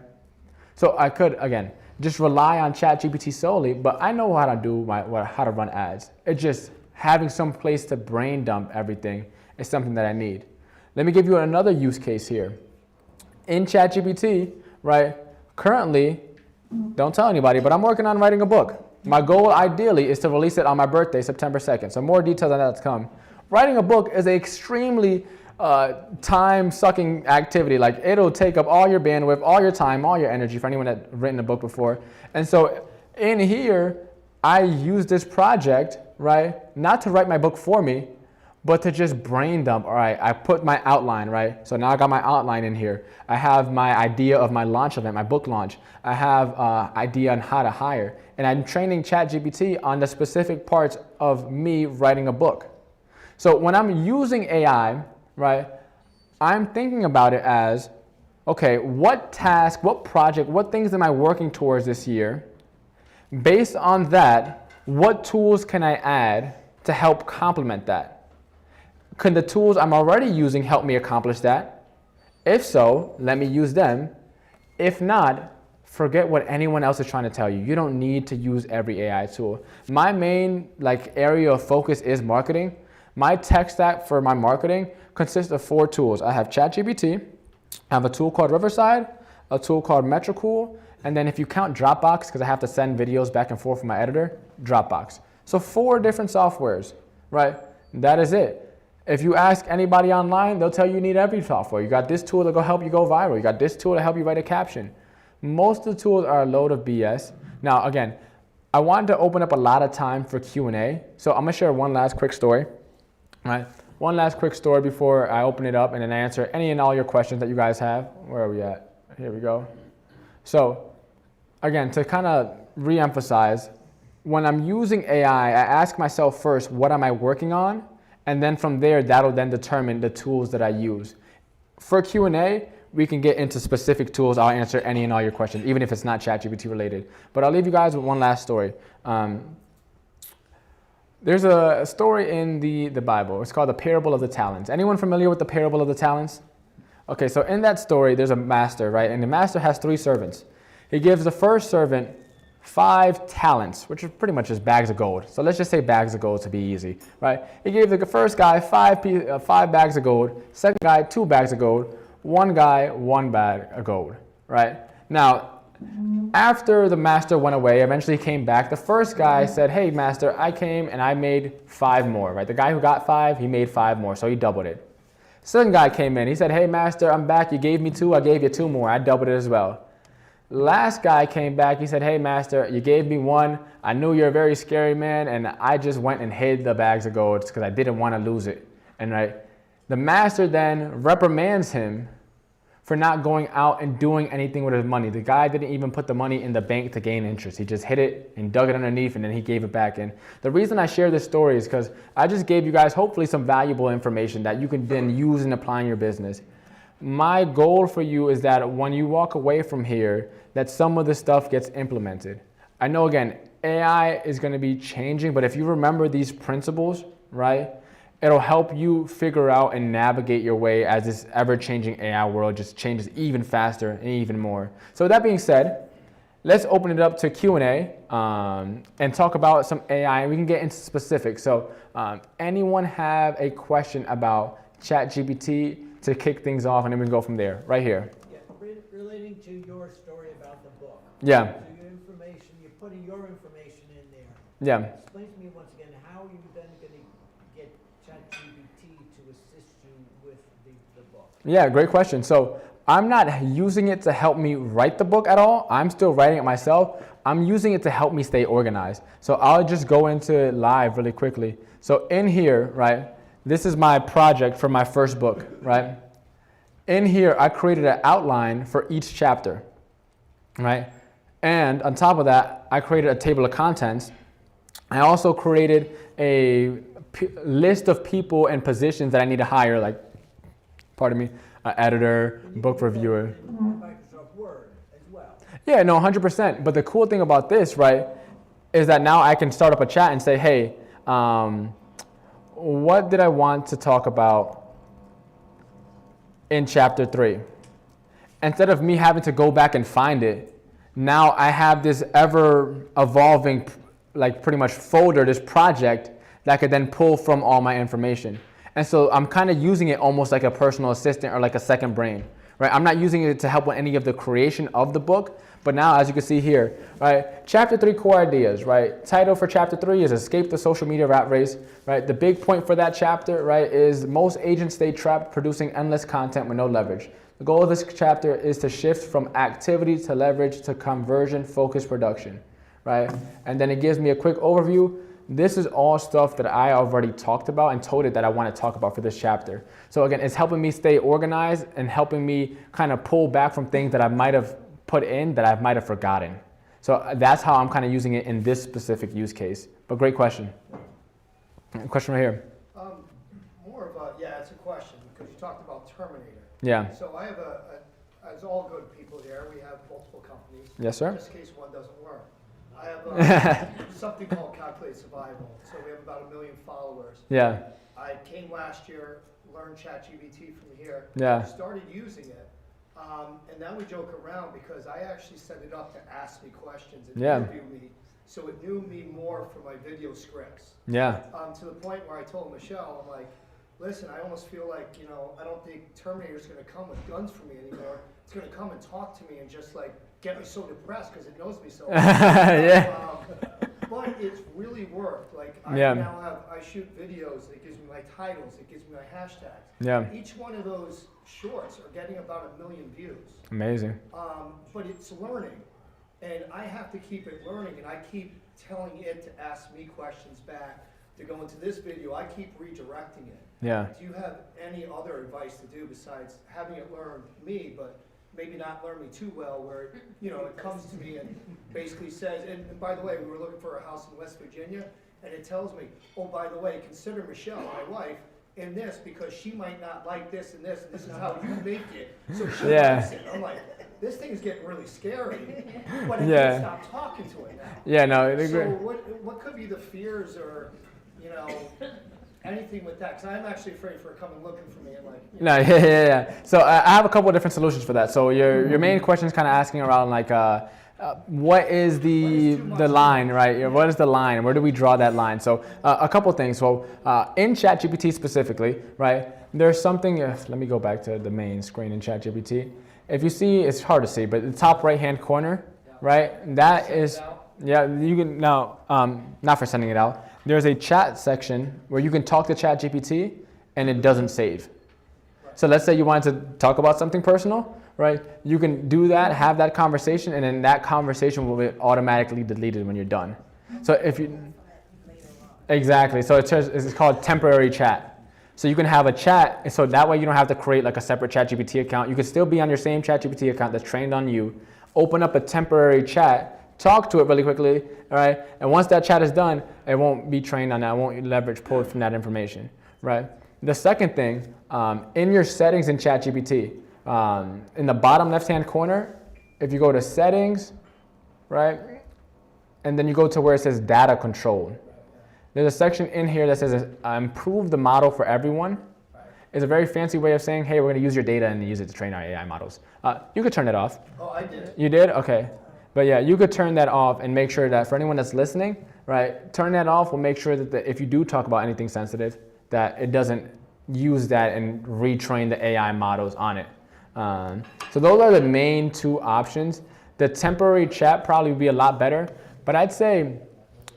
B: So I could, again, just rely on ChatGPT solely, but I know how to how to run ads. It's just having some place to brain dump everything is something that I need. Let me give you another use case here. in ChatGPT, right? Currently, don't tell anybody, but I'm working on writing a book. My goal ideally is to release it on my birthday, September 2nd. So more details on that to come. Writing a book is an extremely time-sucking activity. Like, it'll take up all your bandwidth, all your time, all your energy for anyone that's written a book before. And so in here, I use this project, right, not to write my book for me, but to just brain dump. All right, I put my outline, right? So now I got my outline in here. I have my idea of my launch event, my book launch. I have idea on how to hire. And I'm training ChatGPT on the specific parts of me writing a book. So when I'm using AI, right, I'm thinking about it as, okay, what task, what project, what things am I working towards this year? Based on that, what tools can I add to help complement that? Can the tools I'm already using help me accomplish that? If so, let me use them. If not, forget what anyone else is trying to tell you. You don't need to use every AI tool. My main area of focus is marketing. My tech stack for my marketing consists of 4 tools. I have ChatGPT, I have a tool called Riverside, a tool called Metricool, and then if you count Dropbox, because I have to send videos back and forth from my editor, Dropbox. So 4 different softwares, right? That is it. If you ask anybody online, they'll tell you need every software. You got this tool to help you go viral. You got this tool to help you write a caption. Most of the tools are a load of BS. Now, again, I wanted to open up a lot of time for Q&A, so I'm gonna share one last quick story. All right, one last quick story before I open it up and then answer any and all your questions that you guys have. Where are we at? Here we go. So, again, to kind of re-emphasize, when I'm using AI, I ask myself first, what am I working on? And then from there, that'll then determine the tools that I use. For Q&A, we can get into specific tools. I'll answer any and all your questions, even if it's not ChatGPT related. But I'll leave you guys with one last story. There's a story in the Bible. It's called the Parable of the Talents. Anyone familiar with the Parable of the Talents? Okay, so in that story, there's a master, right? And the master has 3 servants. He gives the first servant 5 talents, which is pretty much just bags of gold. So let's just say bags of gold to be easy, right? He gave the first guy 5 bags of gold, second guy 2 bags of gold, one guy 1 bag of gold, right? Now, after the master went away, eventually he came back. The first guy said, hey, master, I came and I made 5 more, right? The guy who got 5, he made 5 more, so he doubled it. Second guy came in. He said, hey, master, I'm back. You gave me 2. I gave you 2 more. I doubled it as well. Last guy came back. He said, hey, master, you gave me 1. I knew you're a very scary man, and I just went and hid the bags of gold because I didn't want to lose it. And right, the master then reprimands him for not going out and doing anything with his money. The guy didn't even put the money in the bank to gain interest. He just hid it and dug it underneath, and then he gave it back in. The reason I share this story is because I just gave you guys hopefully some valuable information that you can then use in applying your business. My goal for you is that when you walk away from here, that some of the stuff gets implemented. I know, again, AI is going to be changing, but if you remember these principles, right, it'll help you figure out and navigate your way as this ever-changing AI world just changes even faster and even more. So with that being said, let's open it up to Q&A and talk about some AI, and we can get into specifics. So anyone have a question about ChatGPT to kick things off, and then we can go from there, right here.
D: Yeah, relating to your story about the book.
B: Yeah.
D: So your information, you're putting your information in there.
B: Yeah.
D: Explain to me once again, how are you then going to get ChatGPT to assist you with the book?
B: Yeah, great question. So I'm not using it to help me write the book at all. I'm still writing it myself. I'm using it to help me stay organized. So I'll just go into it live really quickly. So in here, right, this is my project for my first book, right? In here, I created an outline for each chapter, right? And on top of that, I created a table of contents. I also created a list of people and positions that I need to hire, like, pardon me, an editor, book reviewer.
D: Microsoft Word as well.
B: Yeah, no, 100%. But the cool thing about this, right, is that now I can start up a chat and say, hey, what did I want to talk about in chapter 3? Instead of me having to go back and find it, now I have this ever evolving, like pretty much folder, this project that I could then pull from all my information. And so I'm kind of using it almost like a personal assistant or like a second brain, right? I'm not using it to help with any of the creation of the book, but now, as you can see here, right, chapter 3 core ideas, right? Title for chapter 3 is Escape the Social Media Rat Race, right? The big point for that chapter, right, is most agents stay trapped producing endless content with no leverage. The goal of this chapter is to shift from activity to leverage to conversion-focused production, right? And then it gives me a quick overview. This is all stuff that I already talked about and told it that I want to talk about for this chapter. So again, it's helping me stay organized and helping me kind of pull back from things that I might have put in that I might have forgotten. So that's how I'm kind of using it in this specific use case. But great question. Question right here.
E: More of a, yeah, it's a question because you talked about Terminator.
B: Yeah.
E: So I have as all good people here, we have multiple companies.
B: Yes, sir.
E: In this case, one doesn't work. I have something called Calculate Survival. So we have about 1 million followers.
B: Yeah.
E: I came last year, learned ChatGPT from here.
B: Yeah.
E: Started using it. And now we joke around because I actually set it up to ask me questions and interview me. So it knew me more for my video scripts.
B: Yeah.
E: To the point where I told Michelle, I'm like, listen, I almost feel like, you know, I don't think Terminator's going to come with guns for me anymore. It's going to come and talk to me and just like get me so depressed because it knows me so well.
B: Yeah.
E: But it's really worked. Like I now have, I shoot videos. It gives me my titles. It gives me my hashtags.
B: Yeah.
E: Each one of those shorts are getting about 1 million views.
B: Amazing.
E: But it's learning. And I have to keep it learning, and I keep telling it to ask me questions back. To go into this video, I keep redirecting it.
B: Yeah.
E: Do you have any other advice to do besides having it learn me, but maybe not learn me too well, where it comes to me and basically says, and by the way, we were looking for a house in West Virginia, and it tells me, oh, by the way, consider Michelle, my wife, in this because she might not like this and this, and this is how you make it, so she likes it. I'm like, this thing is getting really scary, but I can't stop talking to it now.
B: Yeah, no.
E: So what could be the fears or, anything with that? Because I'm actually afraid for it coming looking for me and like.
B: No, yeah. So I have a couple of different solutions for that. So your main question is kind of asking around like, what is the line, right? What is the line? Where do we draw that line? So a couple things. So in ChatGPT specifically, right? There's something. Let me go back to the main screen in ChatGPT. If you see, it's hard to see, but the top right-hand corner, right? That is, yeah. You can now, not for sending it out. There's a chat section where you can talk to ChatGPT and it doesn't save. So let's say you wanted to talk about something personal, right? You can do that, have that conversation, and then that conversation will be automatically deleted when you're done. So if you, exactly. So it's called temporary chat. So you can have a chat, so that way you don't have to create like a separate ChatGPT account. You can still be on your same ChatGPT account that's trained on you. Open up a temporary chat, talk to it really quickly, all right? And once that chat is done, it won't be trained on that. It won't leverage pulled from that information, right? The second thing, in your settings in ChatGPT, in the bottom left-hand corner, if you go to settings, right? And then you go to where it says data control. There's a section in here that says improve the model for everyone. It's a very fancy way of saying, hey, we're going to use your data and use it to train our AI models. You could turn it off.
E: Oh, I did.
B: You did? Okay. But yeah, you could turn that off and make sure that for anyone that's listening, right, turn that off. We'll make sure that if you do talk about anything sensitive, that it doesn't use that and retrain the AI models on it. So those are the main two options. The temporary chat probably would be a lot better, but I'd say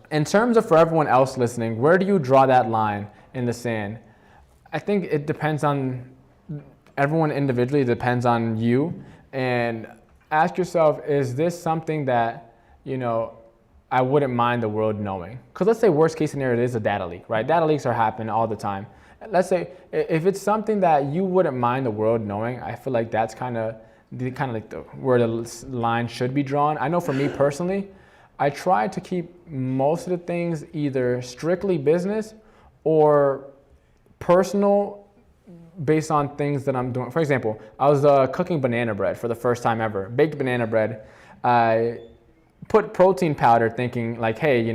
B: in terms of for everyone else listening, where do you draw that line in the sand? I think it depends on everyone individually, it depends on you, and ask yourself, is this something that, I wouldn't mind the world knowing? Because let's say worst case scenario, it is a data leak, right? Data leaks are happening all the time. Let's say if it's something that you wouldn't mind the world knowing, I feel like that's kind of where the line should be drawn. I know for me personally, I try to keep most of the things either strictly business or personal based on things that I'm doing. For example, I was cooking banana bread for the first time ever, baked banana bread. I put protein powder thinking like, hey,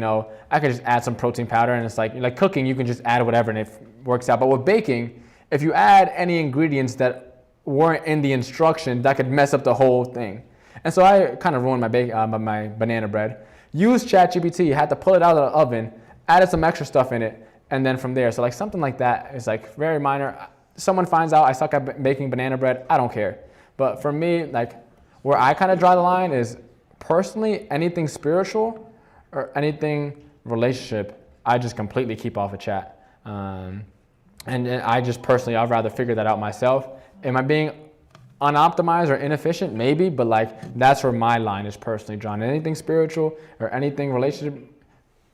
B: I could just add some protein powder, and it's like cooking, you can just add whatever and it works out. But with baking, if you add any ingredients that weren't in the instruction, that could mess up the whole thing. And so I kind of ruined my banana bread. Used ChatGPT, had to pull it out of the oven, added some extra stuff in it, and then from there. So like something like that is like very minor. Someone finds out I suck at making banana bread, I don't care. But for me, like where I kind of draw the line is personally anything spiritual or anything relationship, I just completely keep off of chat. And I just personally, I'd rather figure that out myself. Am I being unoptimized or inefficient? Maybe, but like that's where my line is personally drawn. Anything spiritual or anything relationship,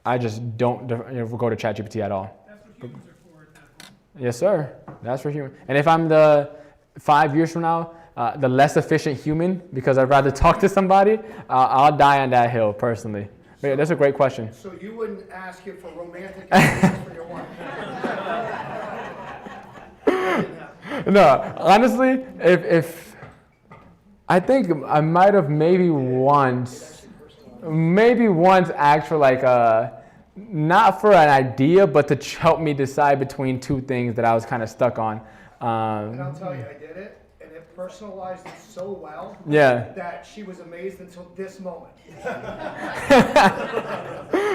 B: I just don't go to ChatGPT at all.
F: That's what humans are for at that point.
B: Yes, sir. That's for human. And if I'm the 5 years from now, the less efficient human, because I'd rather talk to somebody, I'll die on that hill personally. But yeah, that's a great question.
E: So you wouldn't ask it for romantic advice for your wife?
B: No, honestly, if I think I might have maybe once asked for like not for an idea, but to help me decide between two things that I was kind of stuck on.
E: And I'll tell you, I did it, and it personalized it so well
B: Yeah.
E: that she was amazed until this moment.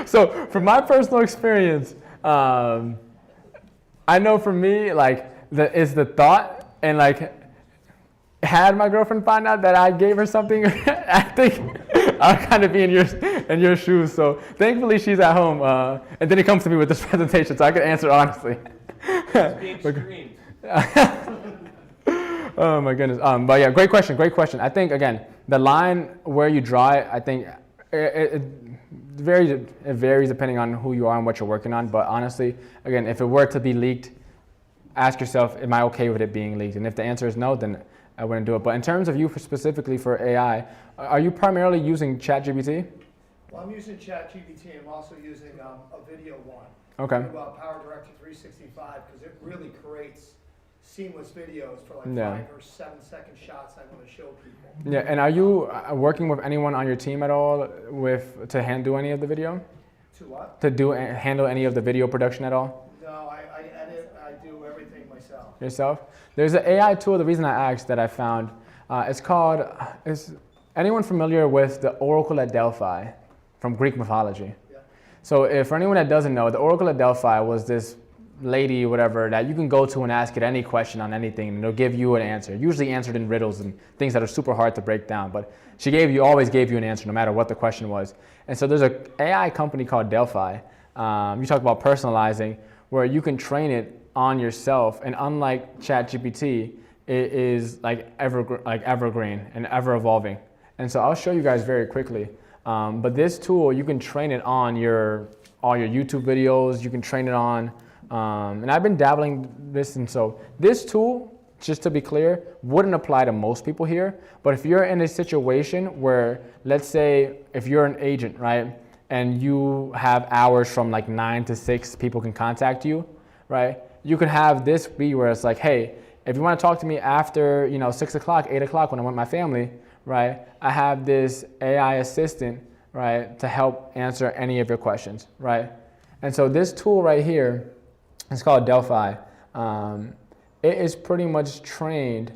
B: So from my personal experience, I know for me, like it's the thought, and like had my girlfriend find out that I gave her something, I think I'll kind of be in your shoes. So thankfully she's at home, and then he comes to me with this presentation, so I can answer honestly.
F: It's being streamed.
B: Oh my goodness. But yeah, great question. I think again, the line where you draw it, I think it varies depending on who you are and what you're working on. But honestly, again, if it were to be leaked, ask yourself, am I okay with it being leaked? And if the answer is no, then I wouldn't do it. But in terms of you specifically for AI, are you primarily using ChatGPT?
E: Well, I'm using ChatGPT. I'm also using a video one.
B: Okay.
E: Power Director 365, because it really creates seamless videos for like
B: Yeah.
E: 5 or 7 second shots I want to show people.
B: Yeah, and are you working with anyone on your team at all to handle any of the video?
E: To what?
B: To handle any of the video production at all?
E: No, I edit, I do everything myself.
B: Yourself? There's an AI tool, the reason I asked, that I found, is anyone familiar with the Oracle at Delphi from Greek mythology?
E: Yeah.
B: So for anyone that doesn't know, the Oracle at Delphi was this lady, whatever, that you can go to and ask it any question on anything, and it'll give you an answer, usually answered in riddles and things that are super hard to break down, but she always gave you an answer no matter what the question was. And so there's an AI company called Delphi. You talk about personalizing, where you can train it on yourself, and unlike ChatGPT, it is like evergreen and ever evolving. And so I'll show you guys very quickly. But this tool, you can train it on all your YouTube videos. You can train it on, and I've been dabbling this. And so this tool, just to be clear, wouldn't apply to most people here. But if you're in a situation where, let's say, if you're an agent, right, and you have hours from like 9 to 6, people can contact you, right? You could have this be where it's like, hey, if you want to talk to me after 6 o'clock, 8 o'clock when I'm with my family, right? I have this AI assistant, right, to help answer any of your questions, right? And so this tool right here, it's called Delphi. It is pretty much trained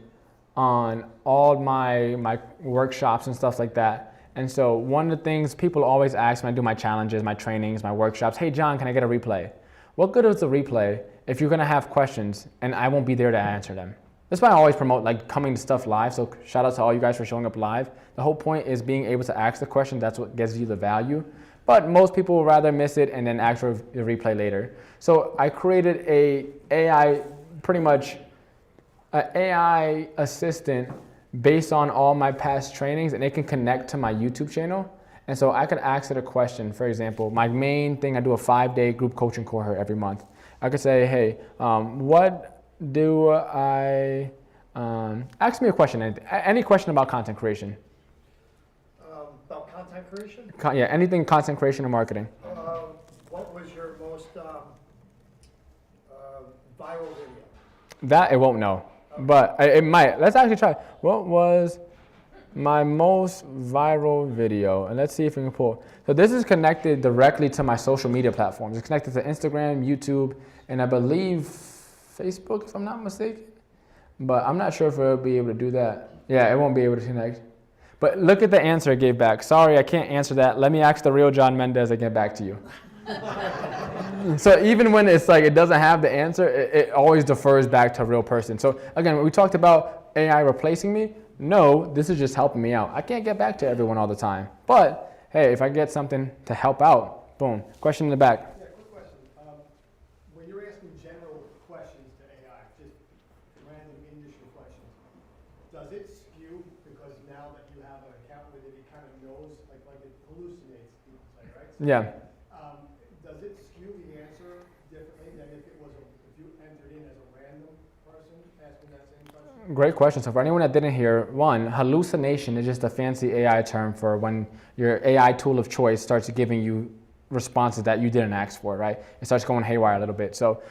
B: on all my workshops and stuff like that. And so one of the things people always ask when I do my challenges, my trainings, my workshops, hey John, can I get a replay? What good is the replay if you're gonna have questions and I won't be there to answer them? That's why I always promote like coming to stuff live. So shout out to all you guys for showing up live. The whole point is being able to ask the question. That's what gives you the value. But most people would rather miss it and then ask for the replay later. So I created pretty much an AI assistant based on all my past trainings, and it can connect to my YouTube channel. And so I could ask it a question. For example, my main thing, I do a 5-day group coaching cohort every month. I could say, hey, ask me a question, any question about content creation.
E: About content creation?
B: Yeah, anything content creation or marketing.
E: What was your most viral video?
B: That it won't know, but it might. Let's actually try. What was my most viral video? And let's see if we can pull. So this is connected directly to my social media platforms. It's connected to Instagram, YouTube, and I believe Facebook, if I'm not mistaken. But I'm not sure if it'll be able to do that. Yeah, it won't be able to connect. But look at the answer it gave back. Sorry, I can't answer that. Let me ask the real John Mendez and get back to you. So even when it's like it doesn't have the answer, it always defers back to a real person. So again, we talked about AI replacing me. No, this is just helping me out. I can't get back to everyone all the time. But hey, if I get something to help out, boom. Question in the back.
G: Yeah, quick question. When you're asking general questions to AI, just random industry questions, does it skew because now that you have an account with it, it kind of knows, like it hallucinates, people say, right? So,
B: Yeah.
G: does it skew the answer differently than if you entered in as a random person asking that same question?
B: Great question. So for anyone that didn't hear, one, hallucination is just a fancy AI term for when your AI tool of choice starts giving you responses that you didn't ask for, right? It starts going haywire a little bit. So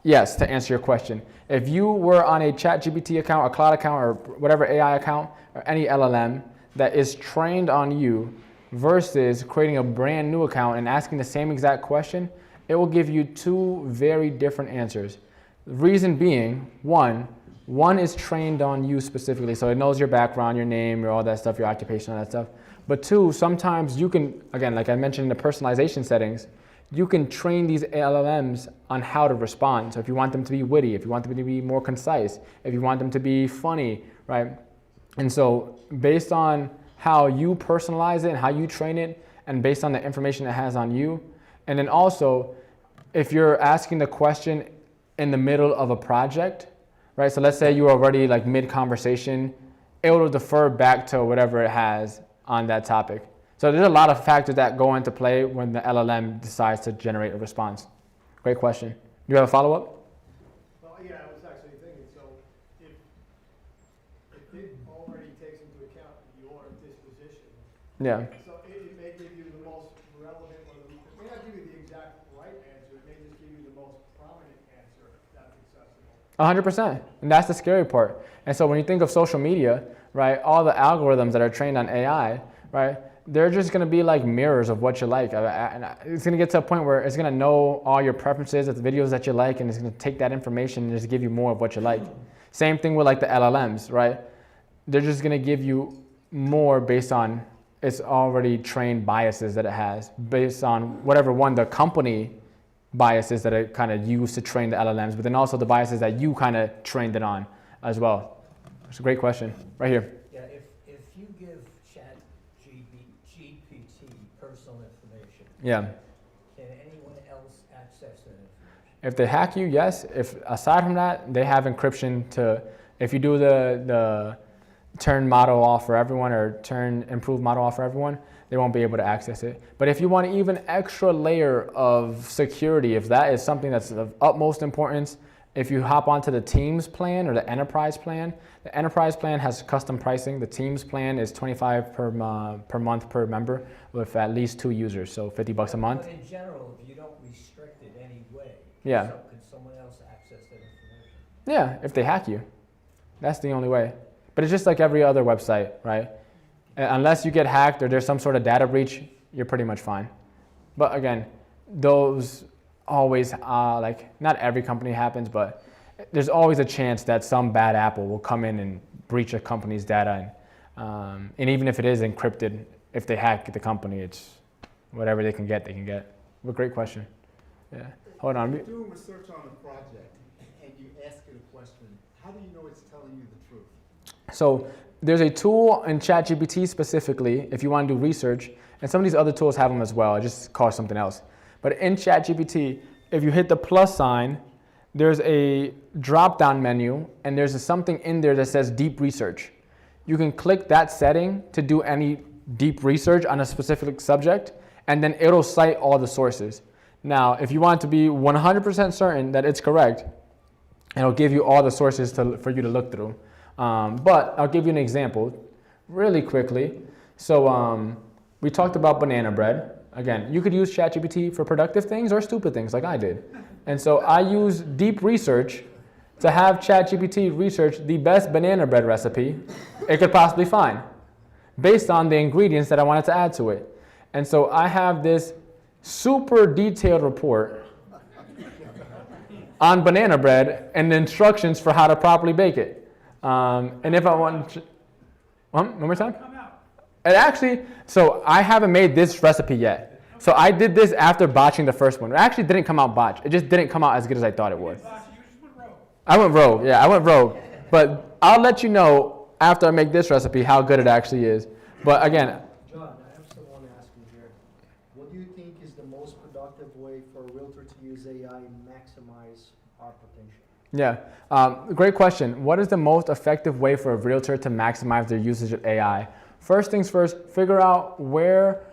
B: yes, to answer your question, if you were on a ChatGPT account, a cloud account, or whatever AI account, or any LLM that is trained on you versus creating a brand new account and asking the same exact question, it will give you two very different answers. The reason being, one is trained on you specifically, so it knows your background, your name, all that stuff, your occupation, all that stuff. But two, sometimes you can, again, like I mentioned in the personalization settings, you can train these LLMs on how to respond. So if you want them to be witty, if you want them to be more concise, if you want them to be funny, right? And so based on how you personalize it and how you train it, and based on the information it has on you, and then also if you're asking the question in the middle of a project, right? So let's say you're already like mid-conversation, it will defer back to whatever it has on that topic. So there's a lot of factors that go into play when the LLM decides to generate a response. Great question. Do you have a follow-up?
G: Well, yeah, I was actually thinking, so if it already takes into account your disposition,
B: Yeah.
G: so it may give you the most relevant, or it may not give you the exact right answer, it may just give you the most prominent answer that's accessible.
B: 100%. And that's the scary part. And so when you think of social media, right, all the algorithms that are trained on AI, right, they're just going to be like mirrors of what you like. And it's going to get to a point where it's going to know all your preferences, the videos that you like, and it's going to take that information and just give you more of what you like. Same thing with like the LLMs, right? They're just going to give you more based on its already trained biases that it has, based on whatever one the company biases that it kind of used to train the LLMs, but then also the biases that you kind of trained it on as well. It's a great question. Right here.
D: Yeah, if you give GPT personal information,
B: Yeah.
D: can anyone else access that information?
B: If they hack you, yes. If aside from that, they have encryption to, if you do the turn model off for everyone or turn improve model off for everyone, they won't be able to access it. But if you want an even extra layer of security, if that is something that's of utmost importance, if you hop onto the Teams plan or the Enterprise plan, the Enterprise plan has custom pricing. The Teams plan is $25 per month per member with at least 2 users, so $50 a month.
D: But in general, if you don't restrict it any way,
B: Yeah.
D: could someone else access that information?
B: Yeah, if they hack you. That's the only way. But it's just like every other website, right? Unless you get hacked or there's some sort of data breach, you're pretty much fine. But again, those always, like not every company happens, but there's always a chance that some bad apple will come in and breach a company's data. And even if it is encrypted, if they hack the company, it's whatever they can get, they can get. But great question. Yeah. Hold on.
H: You're doing research on a project and you ask it a question, how do you know it's telling you the truth?
B: So there's a tool in ChatGPT specifically, if you want to do research, and some of these other tools have them as well. It just calls something else. But in ChatGPT, if you hit the plus sign, there's a drop-down menu, and there's something in there that says deep research. You can click that setting to do any deep research on a specific subject, and then it'll cite all the sources. Now, if you want to be 100% certain that it's correct, it'll give you all the sources for you to look through. But I'll give you an example really quickly. So we talked about banana bread. Again, you could use ChatGPT for productive things or stupid things like I did. And so I use deep research to have ChatGPT research the best banana bread recipe it could possibly find based on the ingredients that I wanted to add to it. And so I have this super detailed report on banana bread and the instructions for how to properly bake it. And if I want, one more time? It actually, so I haven't made this recipe yet. So I did this after botching the first one. It actually didn't come out botched. It just didn't come out as good as I thought it would. I went rogue, yeah, I went rogue. But I'll let you know after I make this recipe, how good it actually is. But again,
H: John, I have someone asking here, what do you think is the most productive way for a realtor to use AI and maximize our potential?
B: yeah, great question. What is the most effective way for a realtor to maximize their usage of AI? First things first, figure out what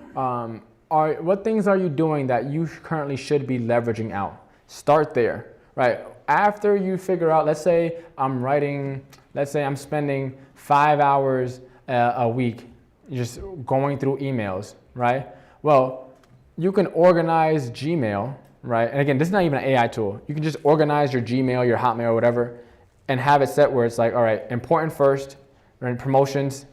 B: things are you doing that you currently should be leveraging out. Start there, right? After you figure out, let's say I'm spending 5 hours a week just going through emails, right? Well, you can organize Gmail, right? And again, this is not even an AI tool. You can just organize your Gmail, your Hotmail, or whatever, and have it set where it's like, all right, important first, right, promotions,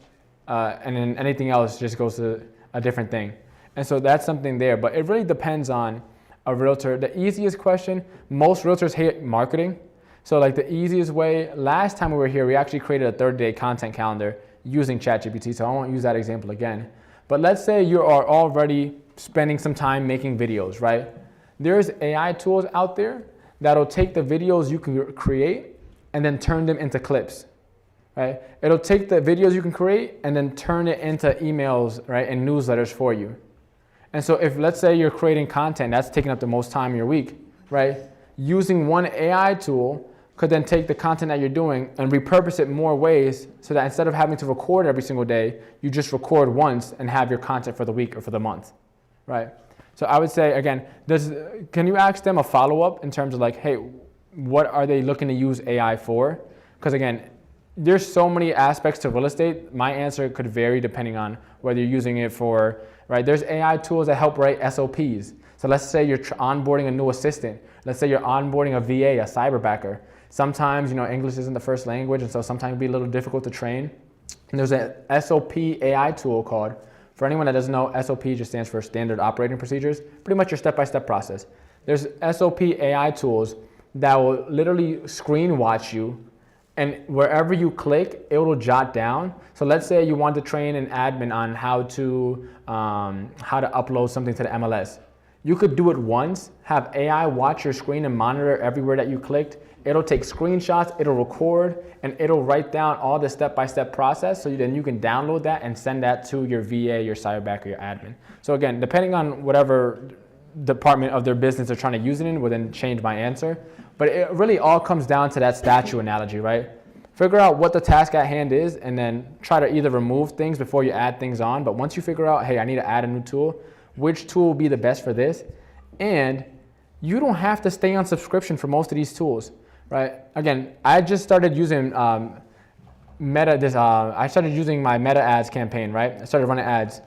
B: and then anything else just goes to a different thing. And so that's something there, but it really depends on a realtor. The easiest question, most realtors hate marketing. So like the easiest way, last time we were here, we actually created a 30-day content calendar using ChatGPT, so I won't use that example again. But let's say you are already spending some time making videos, right? There's AI tools out there that'll take the videos you can create and then turn them into clips, right? It'll take the videos you can create and then turn it into emails, right, and newsletters for you. And so if, let's say you're creating content that's taking up the most time in your week, right? Using one AI tool could then take the content that you're doing and repurpose it more ways so that instead of having to record every single day, you just record once and have your content for the week or for the month, right? So I would say, again, can you ask them a follow-up in terms of like, hey, what are they looking to use AI for? Because again, there's so many aspects to real estate. My answer could vary depending on whether you're using it for, right? There's AI tools that help write SOPs. So let's say you're onboarding a new assistant. Let's say you're onboarding a VA, a cyberbacker. Sometimes, English isn't the first language, and so sometimes it'd be a little difficult to train. And there's an SOP AI tool called, for anyone that doesn't know, SOP just stands for Standard Operating Procedures, pretty much your step-by-step process. There's SOP AI tools that will literally screen watch you, and wherever you click, it will jot down. So let's say you want to train an admin on how to upload something to the MLS. You could do it once, have AI watch your screen and monitor everywhere that you clicked. It'll take screenshots, it'll record, and it'll write down all the step-by-step process, so then you can download that and send that to your VA, your cyberbacker, your admin. So again, depending on whatever department of their business they're trying to use it in will then change my answer. But it really all comes down to that statue analogy, right? Figure out what the task at hand is and then try to either remove things before you add things on. But once you figure out, hey, I need to add a new tool, which tool will be the best for this? And you don't have to stay on subscription for most of these tools, right? Again, I just started using I started using my Meta ads campaign, right? I started running ads.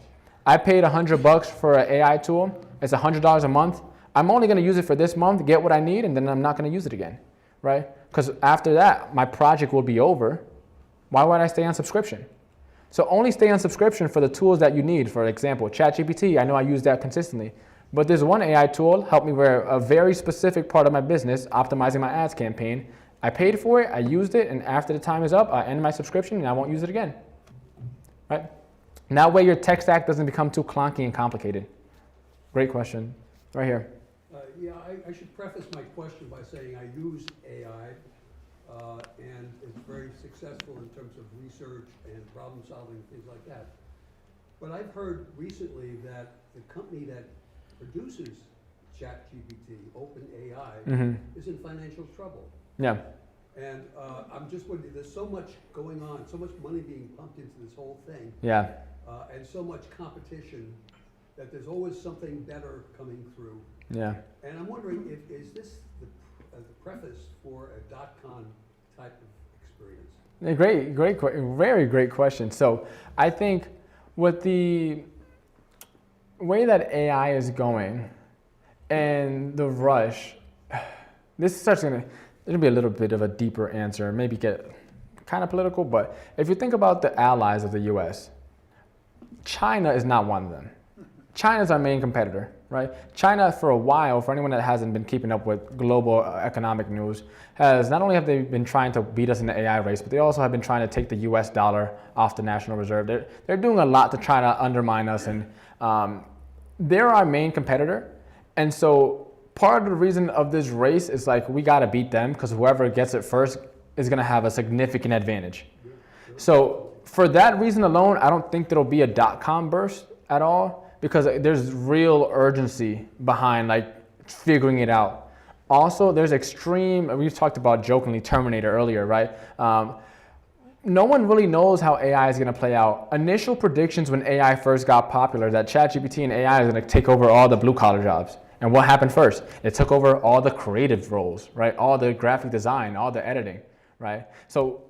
B: I paid $100 for an AI tool. It's $100 a month. I'm only going to use it for this month, get what I need, and then I'm not going to use it again, right? Because after that, my project will be over. Why would I stay on subscription? So only stay on subscription for the tools that you need. For example, ChatGPT, I know I use that consistently. But there's one AI tool, helped me with a very specific part of my business, optimizing my ads campaign. I paid for it, I used it, and after the time is up, I end my subscription and I won't use it again, right? And that way your tech stack doesn't become too clunky and complicated. Great question, right here.
I: I should preface my question by saying I use AI and it's very successful in terms of research and problem solving, things like that. But I've heard recently that the company that produces ChatGPT, OpenAI, is in financial trouble.
B: Yeah.
I: And I'm just wondering, there's so much going on, so much money being pumped into this whole thing,
B: Yeah.
I: and so much competition that there's always something better coming through.
B: Yeah.
I: And I'm wondering, is this the preface for a .com type of experience?
B: Very great question. So I think with the way that AI is going and the rush, this is going to be a little bit of a deeper answer, maybe get kind of political, but if you think about the allies of the US, China is not one of them. China is our main competitor, right? China, for a while, for anyone that hasn't been keeping up with global economic news, has not only have they been trying to beat us in the AI race, but they also have been trying to take the US dollar off the National Reserve. They're doing a lot to try to undermine us, and they're our main competitor. And so part of the reason of this race is like, we got to beat them, because whoever gets it first is going to have a significant advantage. So for that reason alone, I don't think there'll be a dot-com burst at all because there's real urgency behind like figuring it out. Also, there's extreme, we've talked about jokingly Terminator earlier, right? No one really knows how AI is going to play out. Initial predictions when AI first got popular that ChatGPT and AI is going to take over all the blue-collar jobs. And what happened first? It took over all the creative roles, right? All the graphic design, all the editing, right? So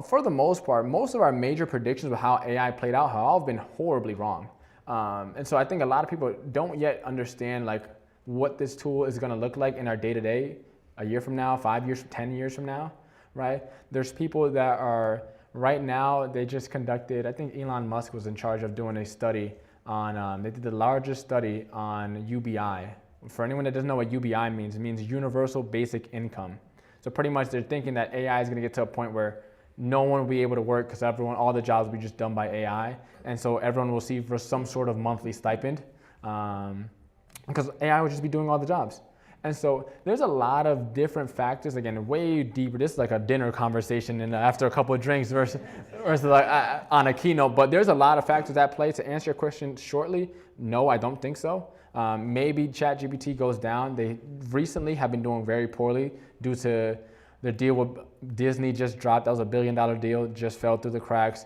B: for the most part, most of our major predictions of how AI played out have all been horribly wrong. And so I think a lot of people don't yet understand like what this tool is going to look like in our day-to-day a year from now, 5 years, 10 years from now, right? There's people that are, right now, they just conducted, I think Elon Musk was in charge of doing a study on, they did the largest study on UBI. For anyone that doesn't know what UBI means, it means Universal Basic Income. So pretty much they're thinking that AI is going to get to a point where no one will be able to work because all the jobs will be just done by AI. And so everyone will see for some sort of monthly stipend because AI will just be doing all the jobs. And so there's a lot of different factors, again, way deeper. This is like a dinner conversation and after a couple of drinks versus like on a keynote. But there's a lot of factors at play. To answer your question shortly, no, I don't think so. Maybe ChatGPT goes down. They recently have been doing very poorly due to the deal with Disney just dropped. That was $1 billion deal, just fell through the cracks.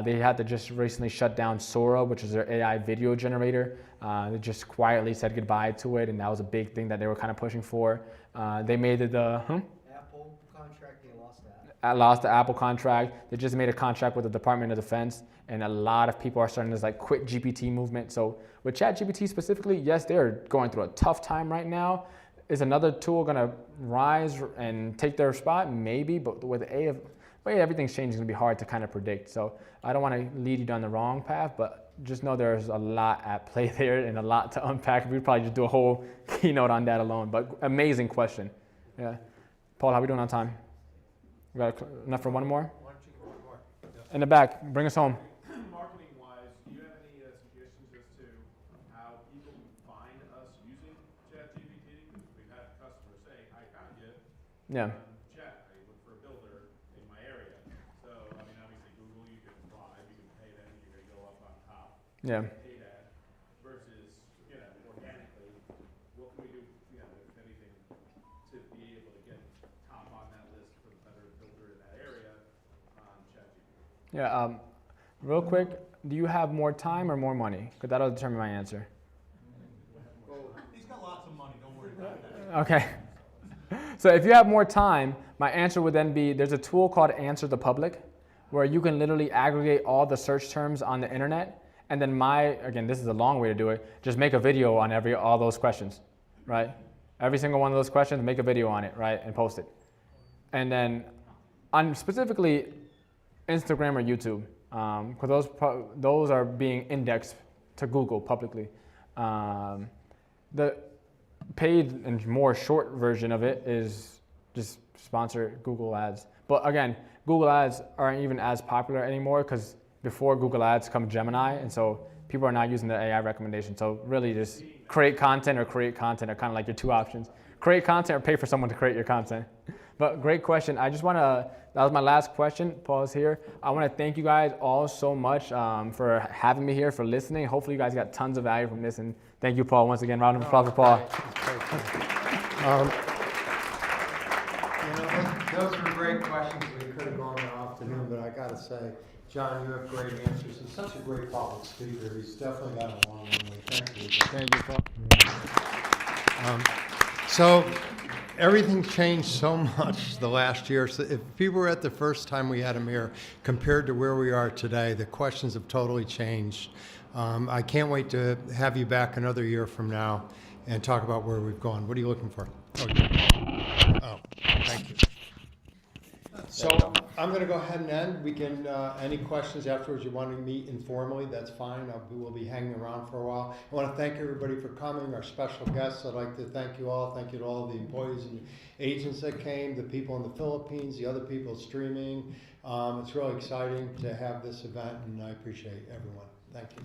B: They had to just recently shut down Sora, which is their AI video generator. They just quietly said goodbye to it, and that was a big thing that they were kind of pushing for. They made it
H: Apple contract, they lost that.
B: lost the Apple contract. They just made a contract with the Department of Defense, and a lot of people are starting this like quit GPT movement. So with ChatGPT specifically, yes, they're going through a tough time right now. Is another tool going to rise and take their spot? Maybe, but with the way everything's changing, it's going to be hard to kind of predict. So I don't want to lead you down the wrong path, but just know there's a lot at play there and a lot to unpack. We'd probably just do a whole keynote on that alone, but amazing question. Yeah. Paul, how are we doing on time? We got enough for one more?
A: Why don't you go one more?
B: In the back, bring us home.
F: Marketing-wise, do you have any suggestions as to how people find us using ChatGPT? Because we've had customers say, I found you
B: Yeah.
F: on Chat. I look for a builder in my area. So, I mean, obviously Google, you can bribe, you can pay them, you're going to go up on top.
B: Yeah.
F: Pay that versus, organically, what can we do, if anything, to be able to get top on that list for the better builder in that area on ChatGPT?
B: Yeah. Real quick, do you have more time or more money? Because that'll determine my answer.
G: He's got lots of money, don't worry about that.
B: Okay. So if you have more time, my answer would then be there's a tool called Answer the Public where you can literally aggregate all the search terms on the internet. And then again, this is a long way to do it, just make a video on all those questions, right? Every single one of those questions, make a video on it, right? And post it. And then on specifically Instagram or YouTube, because those are being indexed to Google publicly. The paid and more short version of it is just sponsor Google ads. But again, Google ads aren't even as popular anymore because before Google ads come Gemini, and so people are not using the AI recommendation. So really just create content are kind of like your two options. Create content or pay for someone to create your content. But great question. I just want to, that was my last question. Paul's here. I want to thank you guys all so much for having me here, for listening. Hopefully you guys got tons of value from this. And thank you, Paul, once again. Round of applause for Paul.
A: Those were great questions. We could have gone all afternoon, but I got to say, John, you have great answers. He's such a great public speaker. He's definitely got a long runway. Thank you.
B: Thank you, Paul.
A: So everything changed so much the last year. So if people were at the first time we had him here compared to where we are today, the questions have totally changed. I can't wait to have you back another year from now and talk about where we've gone. What are you looking for? Oh, thank you. So I'm going to go ahead and end. We can, any questions afterwards you want to meet informally, that's fine. We'll be hanging around for a while. I want to thank everybody for coming, our special guests. I'd like to thank you all. Thank you to all the employees and agents that came, the people in the Philippines, the other people streaming. It's really exciting to have this event, and I appreciate everyone. Thank you.